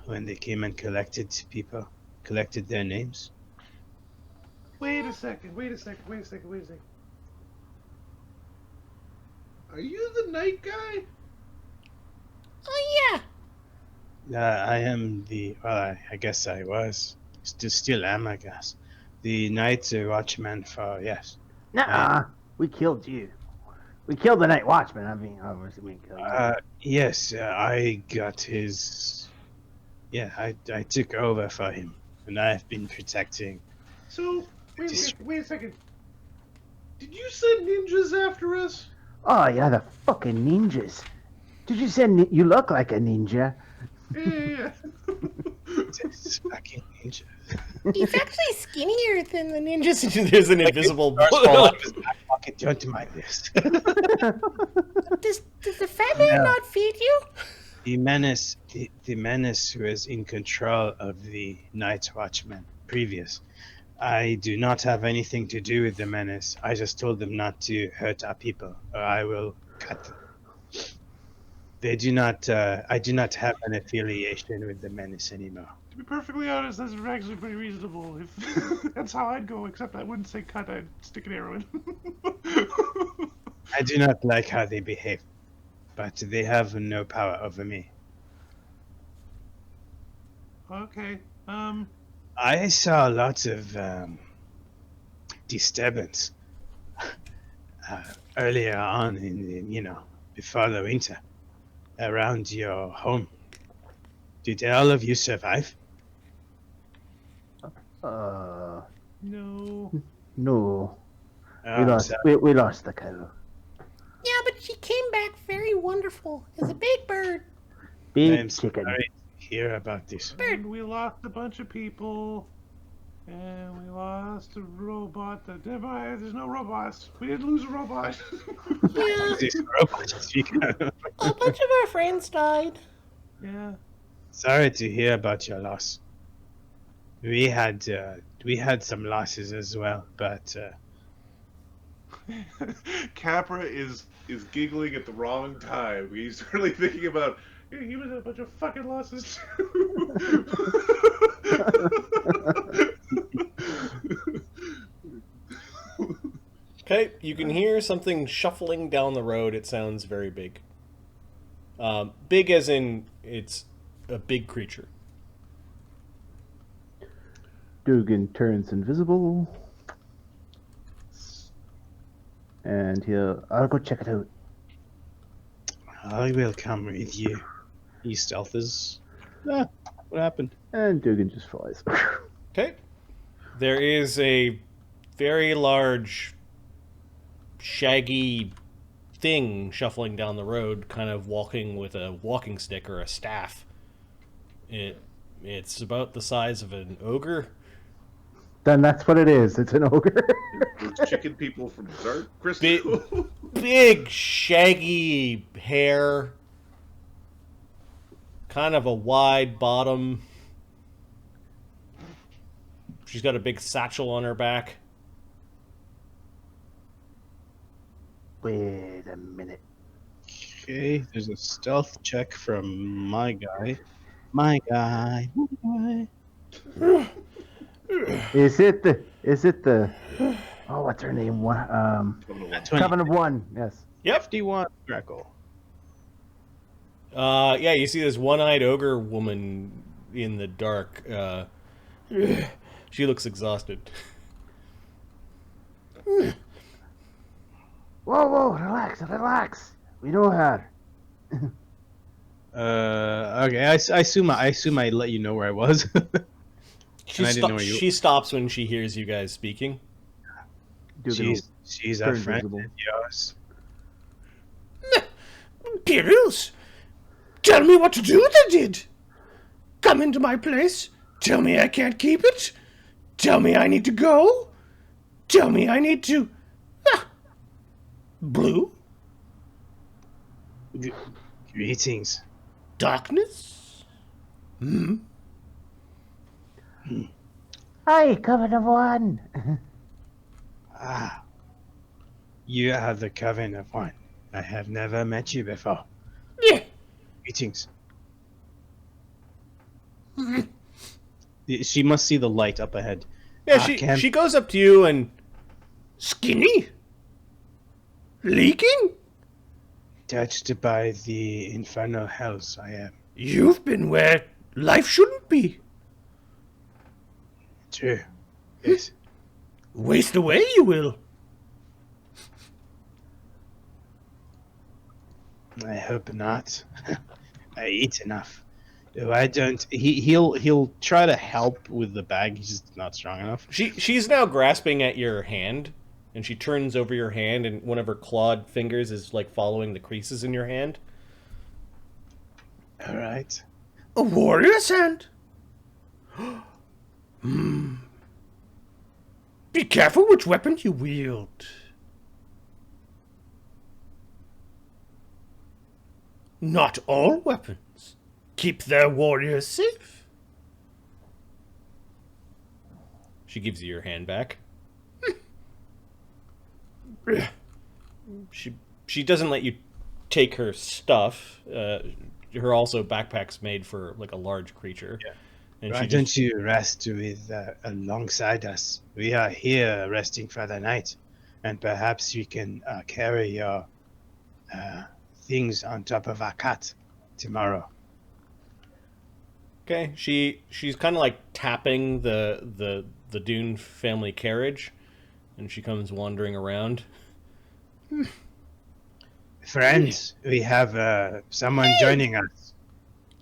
when they came and collected their names? Wait a second. Are you the night guy? Oh, yeah. I am I guess I was. Still am, I guess. The night watchman for, yes. Nuh-uh. We killed you. We killed the night watchman. I mean, obviously we killed him. Yes, I got his. Yeah, I took over for him, and I've been protecting. So, wait a second. Did you send ninjas after us? Oh, yeah, the fucking ninjas. Did you say you look like a ninja? Yeah. This fucking ninja. He's actually skinnier than the ninjas. There's an invisible. Don't mind this. Does the fat man not feed you? The menace who is in control of the night watchman previous. I do not have anything to do with the menace. I just told them not to hurt our people, or I will cut them. They do not. I do not have an affiliation with the menace anymore. To be perfectly honest, that's actually pretty reasonable. If that's how I'd go, except I wouldn't say cut, I'd stick an arrow in. I do not like how they behave, but they have no power over me. Okay. I saw lots of disturbance earlier on before the winter around your home. Did all of you survive? No. No. Oh, We lost the cow. Yeah, but she came back very wonderful as a big bird. Big I'm chicken. sorry to hear about this. And we lost a bunch of people. And we lost a robot. There's no robots. We didn't lose a robot. Yeah, This robot speaker. a bunch of our friends died. Yeah. Sorry to hear about your loss. We had some losses as well, but Capra is giggling at the wrong time. He's really thinking about. "Yeah, he was a bunch of fucking losses too." Okay, you can hear something shuffling down the road. It sounds very big. Big as in it's a big creature. Duggan turns invisible. And I'll go check it out. I will come with you. He stealths. Ah, what happened? And Duggan just flies. Okay. There is a very large, shaggy thing shuffling down the road, kind of walking with a walking stick or a staff. It's about the size of an ogre. Then that's what it is. It's an ogre. Those chicken people from Dark Crystal. Big, shaggy hair. Kind of a wide bottom. She's got a big satchel on her back. Wait a minute. Okay, there's a stealth check from my guy. My guy. Is it the oh, what's her name? Coven of One. Yes. Yep. 51 Grakkel. Yeah, you see this one-eyed ogre woman in the dark. She looks exhausted. Whoa, relax. We know her. Okay, I assume I let you know where I was. She, I didn't know you- she stops when she hears you guys speaking. She's a turn friend visible. of yours. Imperials? Tell me what to do, they did. Come into my place. Tell me I can't keep it. Tell me I need to go. Tell me I need to... Blue? Greetings. Darkness? Hi, Coven of One. Ah, you are the Coven of One. I have never met you before. Yeah. Greetings. She must see the light up ahead. Yeah, Cam- she goes up to you and... Skinny? Leaking? Touched by the infernal hells I am. You've been where life shouldn't be. True. Yes. Waste away you will. I hope not. I eat enough. If I don't, he'll try to help with the bag. He's just not strong enough. She's now grasping at your hand, and she turns over your hand, and one of her clawed fingers is like following the creases in your hand. All right. A warrior's hand. Be careful which weapon you wield. Not all weapons keep their warriors safe. She gives you your hand back. She doesn't let you take her stuff. Her also backpack's made for like a large creature. Yeah. And Why don't you rest with alongside us? We are here resting for the night, and perhaps we can carry your things on top of our cot tomorrow. Okay, she's kind of like tapping the Dune family carriage, and she comes wandering around. Friends, we have someone joining us.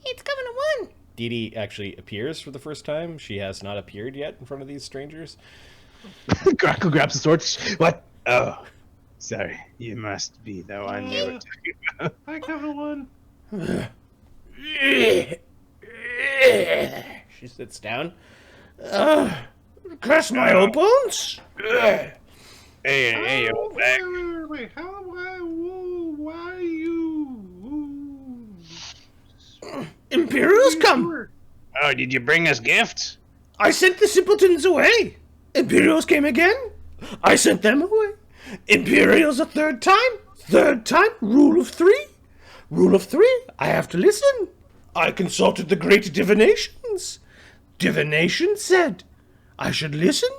It's Governor One. Dee Dee actually appears for the first time. She has not appeared yet in front of these strangers. Grakkel grabs the sword. What? Oh, sorry. You must be the one you were talking about. Hi, Coven of One. She sits down. Curse my old bones. Hey, old back. Wait. Why you? Imperials come. Oh, did you bring us gifts? I sent the simpletons away. Imperials came again. I sent them away. Imperials a third time. Third time. Rule of three. Rule of three. I have to listen. I consulted the great divinations. Divination said I should listen.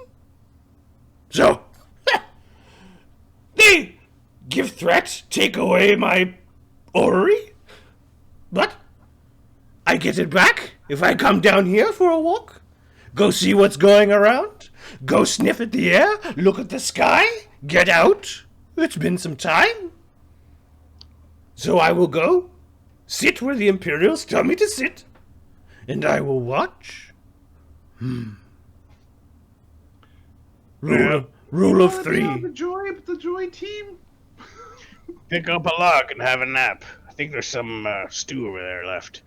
So, they give threat, take away my orrery. But I get it back if I come down here for a walk. Go see what's going around. Go sniff at the air. Look at the sky. Get out. It's been some time. So I will go, sit where the Imperials tell me to sit, and I will watch. Rule of three. The joy team. Pick up a log and have a nap. I think there's some stew over there left.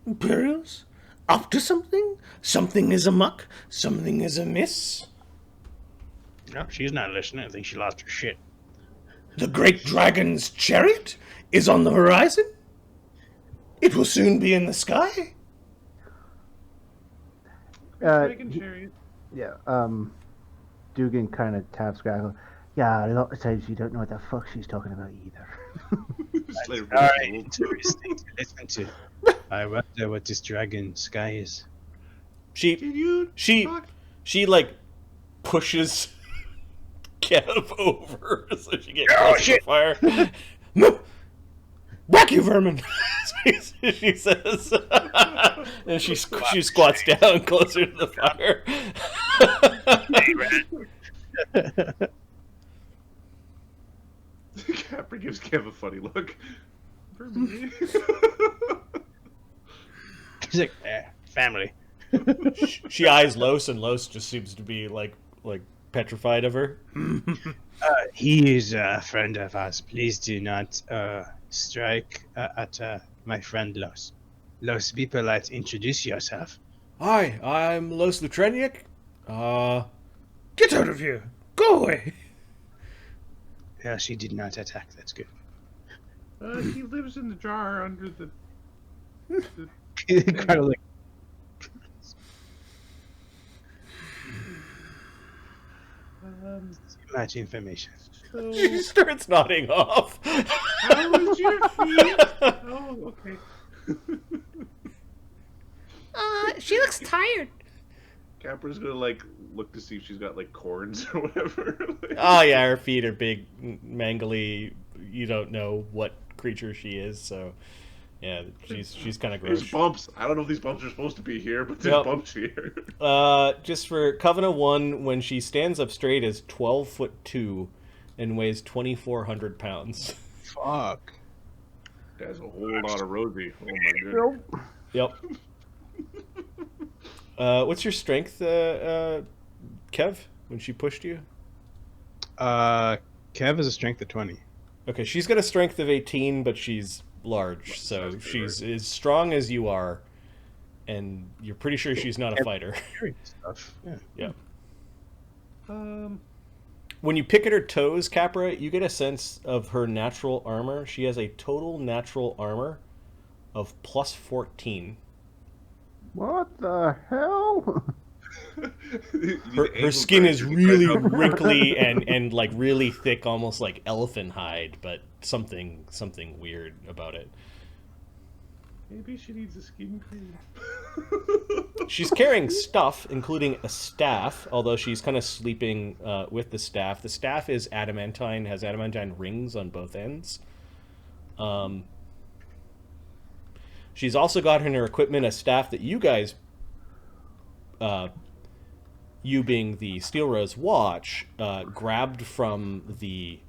Imperials? Up to something? Something is amuck. Something is amiss. No, she's not listening. I think she lost her shit. The great dragon's chariot is on the horizon. It will soon be in the sky. Yeah, Duggan kind of taps Grakkel. Yeah, a lot of times you don't know what the fuck she's talking about either. Very interesting to listen to. I wonder what this dragon sky is. She like pushes Kev over so she gets close to the fire. Whack you, vermin! she says, and she squats down closer to the fire. Capra gives Kev a funny look. He's like, family. She eyes Los, and Los just seems to be like petrified of her. He is a friend of ours. Please do not strike at my friend Los. Los, be polite. Introduce yourself. Hi, I'm Los Lutreniak. Get out of here! Go away! Yeah, she did not attack. That's good. He lives in the jar under the kind of like. Too much information. She starts nodding off. How was your feet? Oh, okay. She looks tired. Capra's gonna look to see if she's got corns or whatever. Oh yeah, her feet are big, mangly. You don't know what creature she is, so yeah, she's kind of gross. There's bumps. I don't know if these bumps are supposed to be here, but there's bumps here. Just for Covenant 1, when she stands up straight, is 12'2" and weighs 2,400 pounds. Fuck. That's a whole lot of Rosie. Oh my goodness. Yep. What's your strength, Kev? When she pushed you? Kev is a strength of 20. Okay, she's got a strength of 18, but she's large, so she's as strong as you are, and you're pretty sure she's not a fighter. Stuff. Yeah. When you pick at her toes, Capra, you get a sense of her natural armor. She has a total natural armor of plus 14. What the hell? Her skin is really wrinkly and really thick, almost like elephant hide, but something weird about it. Maybe she needs a skin cream. She's carrying stuff, including a staff, although she's kind of sleeping with the staff. The staff is adamantine, has adamantine rings on both ends. She's also got in her equipment a staff that you guys, you being the Steel Rose Watch, grabbed from the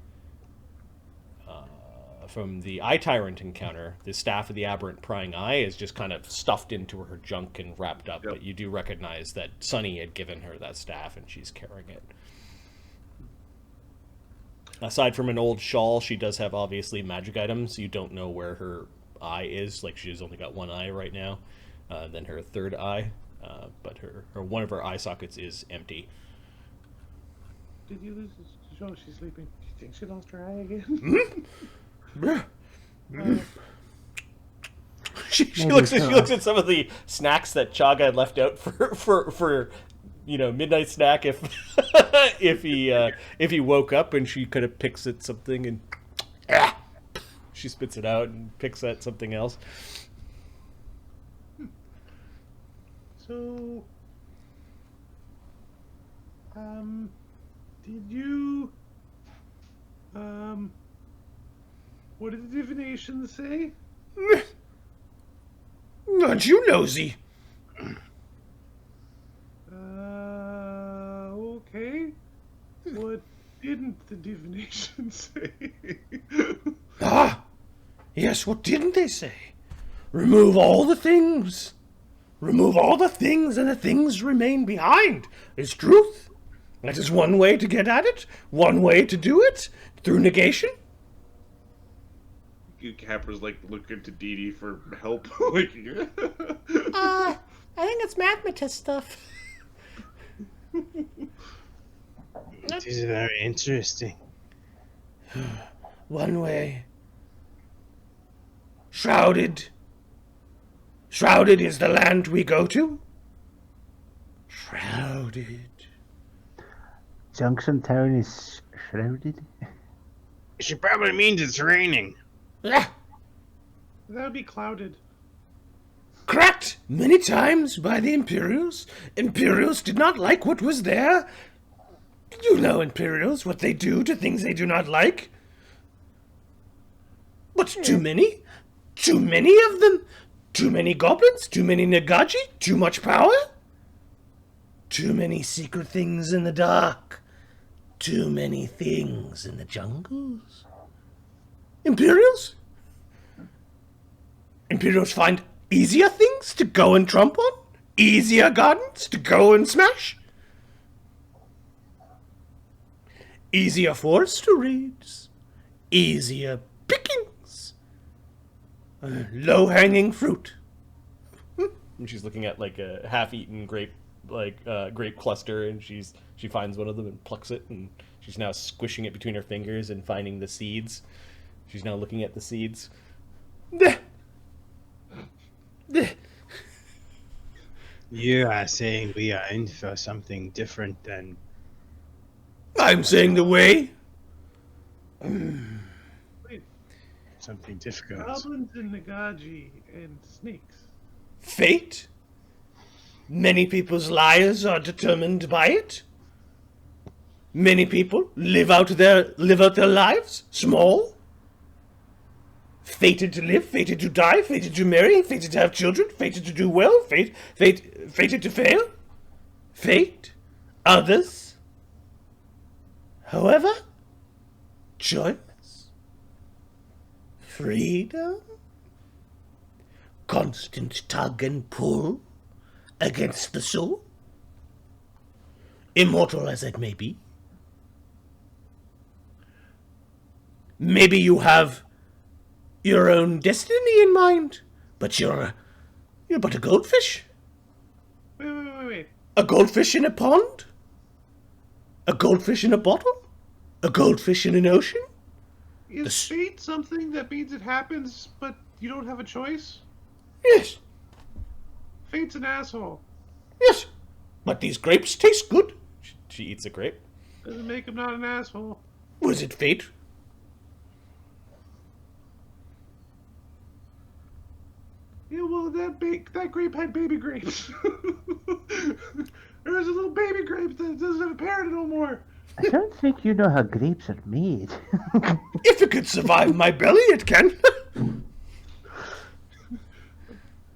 Eye Tyrant encounter. The Staff of the Aberrant Prying Eye is just kind of stuffed into her junk and wrapped up, but you do recognize that Sunny had given her that staff and she's carrying it. Aside from an old shawl, she does have obviously magic items. You don't know where her eye is, she's only got one eye right now, then her third eye, but her one of her eye sockets is empty. Did you lose this? Oh, she's sleeping. Do you think she lost her eye again? She Maybe looks so. at some of the snacks that Chagga had left out for midnight snack if if he woke up, and she kind of picks at something and she spits it out and picks at something else. So, did you, what did the divination say? Aren't you nosy? Okay. What didn't the divination say? Ah, yes, what didn't they say? Remove all the things. Remove all the things, and the things remain behind. Is truth. That is one way to get at it. One way to do it. Through negation. Capra's like looking to Dee Dee for help. Like, I think it's mathematist stuff. This is very interesting. One way. Shrouded. Shrouded is the land we go to. Shrouded. Junction Town is shrouded. She probably means it's raining. that would be clouded. Cracked many times by the Imperials. Imperials did not like what was there. You know Imperials, what they do to things they do not like. But too many? Too many of them? Too many goblins? Too many Nagaji? Too much power? Too many secret things in the dark? Too many things in the jungles? Imperials? Imperials find easier things to go and trump on? Easier gardens to go and smash? Easier forest to raids? Easier pickings? Low-hanging fruit? And she's looking at like a half-eaten grape cluster, and she finds one of them and plucks it, and she's now squishing it between her fingers and finding the seeds. She's now looking at the seeds. You are saying we are in for something different than I'm saying the way. something difficult. Goblins and Nagaji and snakes. Fate? Many people's lives are determined by it. Many people live out their lives small. Fated to live, fated to die, fated to marry, fated to have children, fated to do well, fated to fail. Fate. Others. However, choice. Freedom. Constant tug and pull against the soul. Immortal as it may be. Maybe you have your own destiny in mind, but you're but a goldfish. Wait. A goldfish in a pond? A goldfish in a bottle? A goldfish in an ocean? Is fate something that means it happens, but you don't have a choice? Yes, Fate's an asshole. yes. But these grapes taste good. She eats a grape. Doesn't make him not an asshole. Was it fate? Yeah, well, that grape had baby grapes. There's a little baby grape that doesn't have a parent no more. I don't think you know how grapes are made. If it could survive my belly, it can.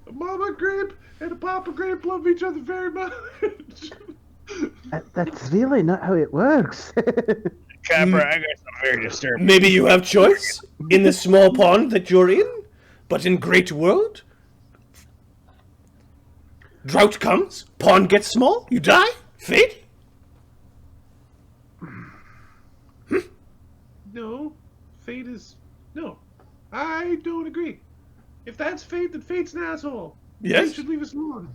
A mama grape and a papa grape love each other very much. That's really not how it works. Capra, I got something very disturbing. Maybe you have choice in the small pond that you're in, but in great world, drought comes, pond gets small, you die, fate. No, fate is no. I don't agree. If that's fate, then fate's an asshole. Yes. Fate should leave us alone.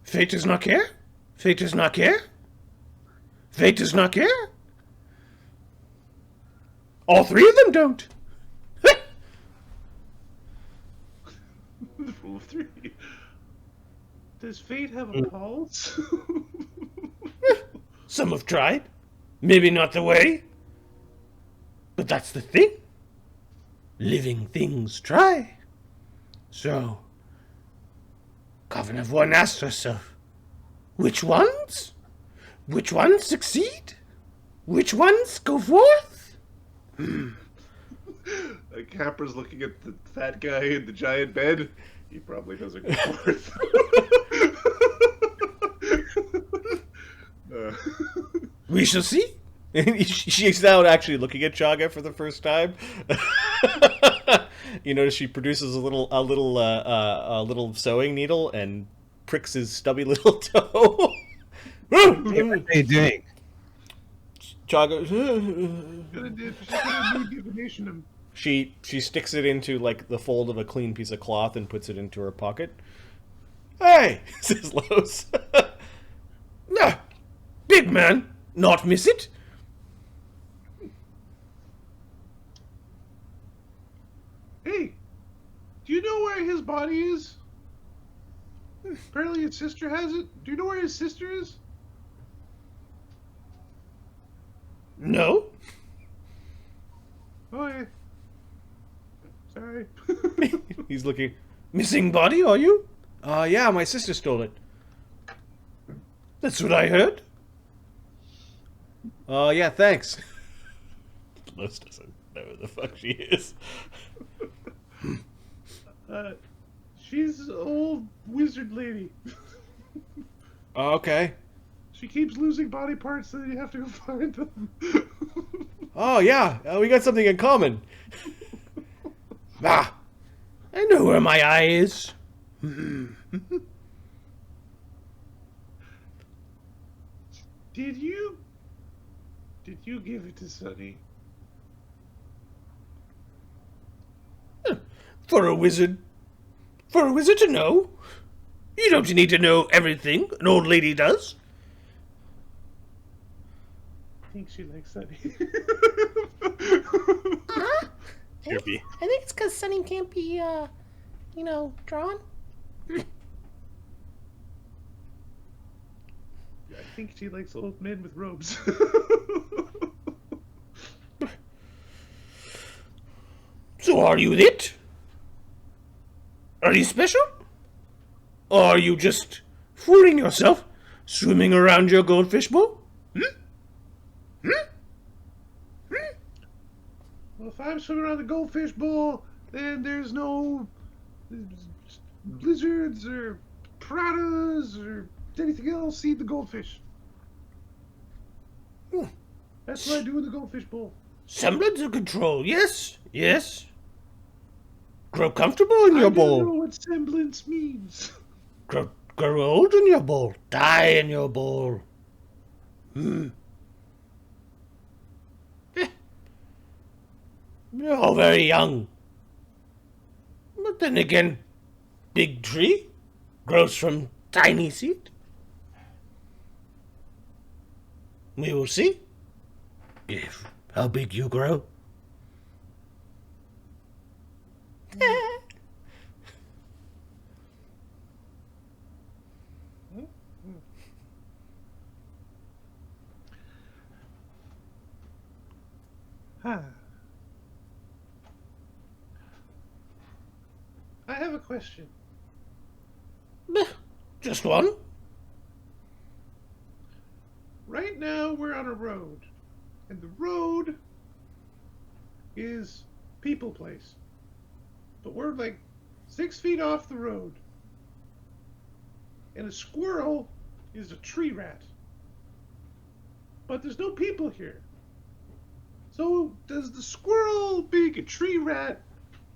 Fate does not care. Fate does not care. Fate does not care. All three of them don't. Rule of 3. Does fate have a pulse? Some have tried. Maybe not the way. But that's the thing. Living things try. So, Coven of One asked herself, which ones? Which ones succeed? Which ones go forth? Capra's looking at the fat guy in the giant bed. He probably doesn't go forth. We shall see. She's now actually looking at Chagga for the first time. You notice she produces a little sewing needle and pricks his stubby little toe. What are you doing? Chagga. She's gonna need divination. She sticks it into like the fold of a clean piece of cloth and puts it into her pocket. Hey, says Los. Nah, big man, not miss it. Hey, do you know where his body is? Apparently his sister has it. Do you know where his sister is? No. Oh, yeah. Sorry. He's looking. Missing body, are you? Yeah, my sister stole it. That's what I heard. Yeah, thanks. Los doesn't know who the fuck she is. She's an old wizard lady. Okay. She keeps losing body parts, so you have to go find them. Oh, yeah, we got something in common. Ah, I know where my eye is. Did you give it to Sonny? For a wizard to know. You don't need to know everything an old lady does. I think she likes Sonny. Chirpy. I think it's because Sunny can't be, drawn. I think she likes old men with robes. So are you it? Are you special? Or are you just fooling yourself, swimming around your goldfish bowl? Well, if I'm swimming around the goldfish bowl, then there's no blizzards or piranhas or anything else eat the goldfish. That's what I do in the goldfish bowl. Semblance of control, yes, yes. Grow comfortable in your I don't know bowl. what semblance means. Grow old in your bowl. Die in your bowl. You're all very young. But then again, big tree grows from tiny seed. We will see if how big you grow. Huh. I have a question. Just one? Right now we're on a road, and the road is people place. But we're like 6 feet off the road. And a squirrel is a tree rat. But there's no people here. So does the squirrel being a tree rat,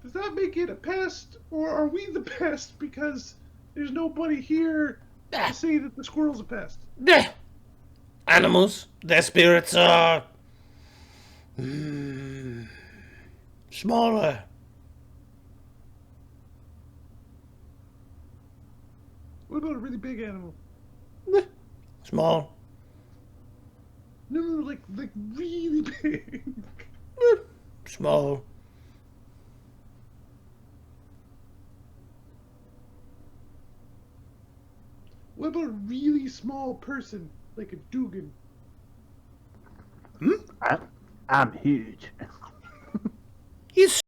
does that make it a pest? Or are we the pest because there's nobody here to say that the squirrel's a pest? Animals, their spirits are smaller. What about a really big animal? Small. No, like really big. Small. What about a really small person, like a Duggan? I'm huge. He's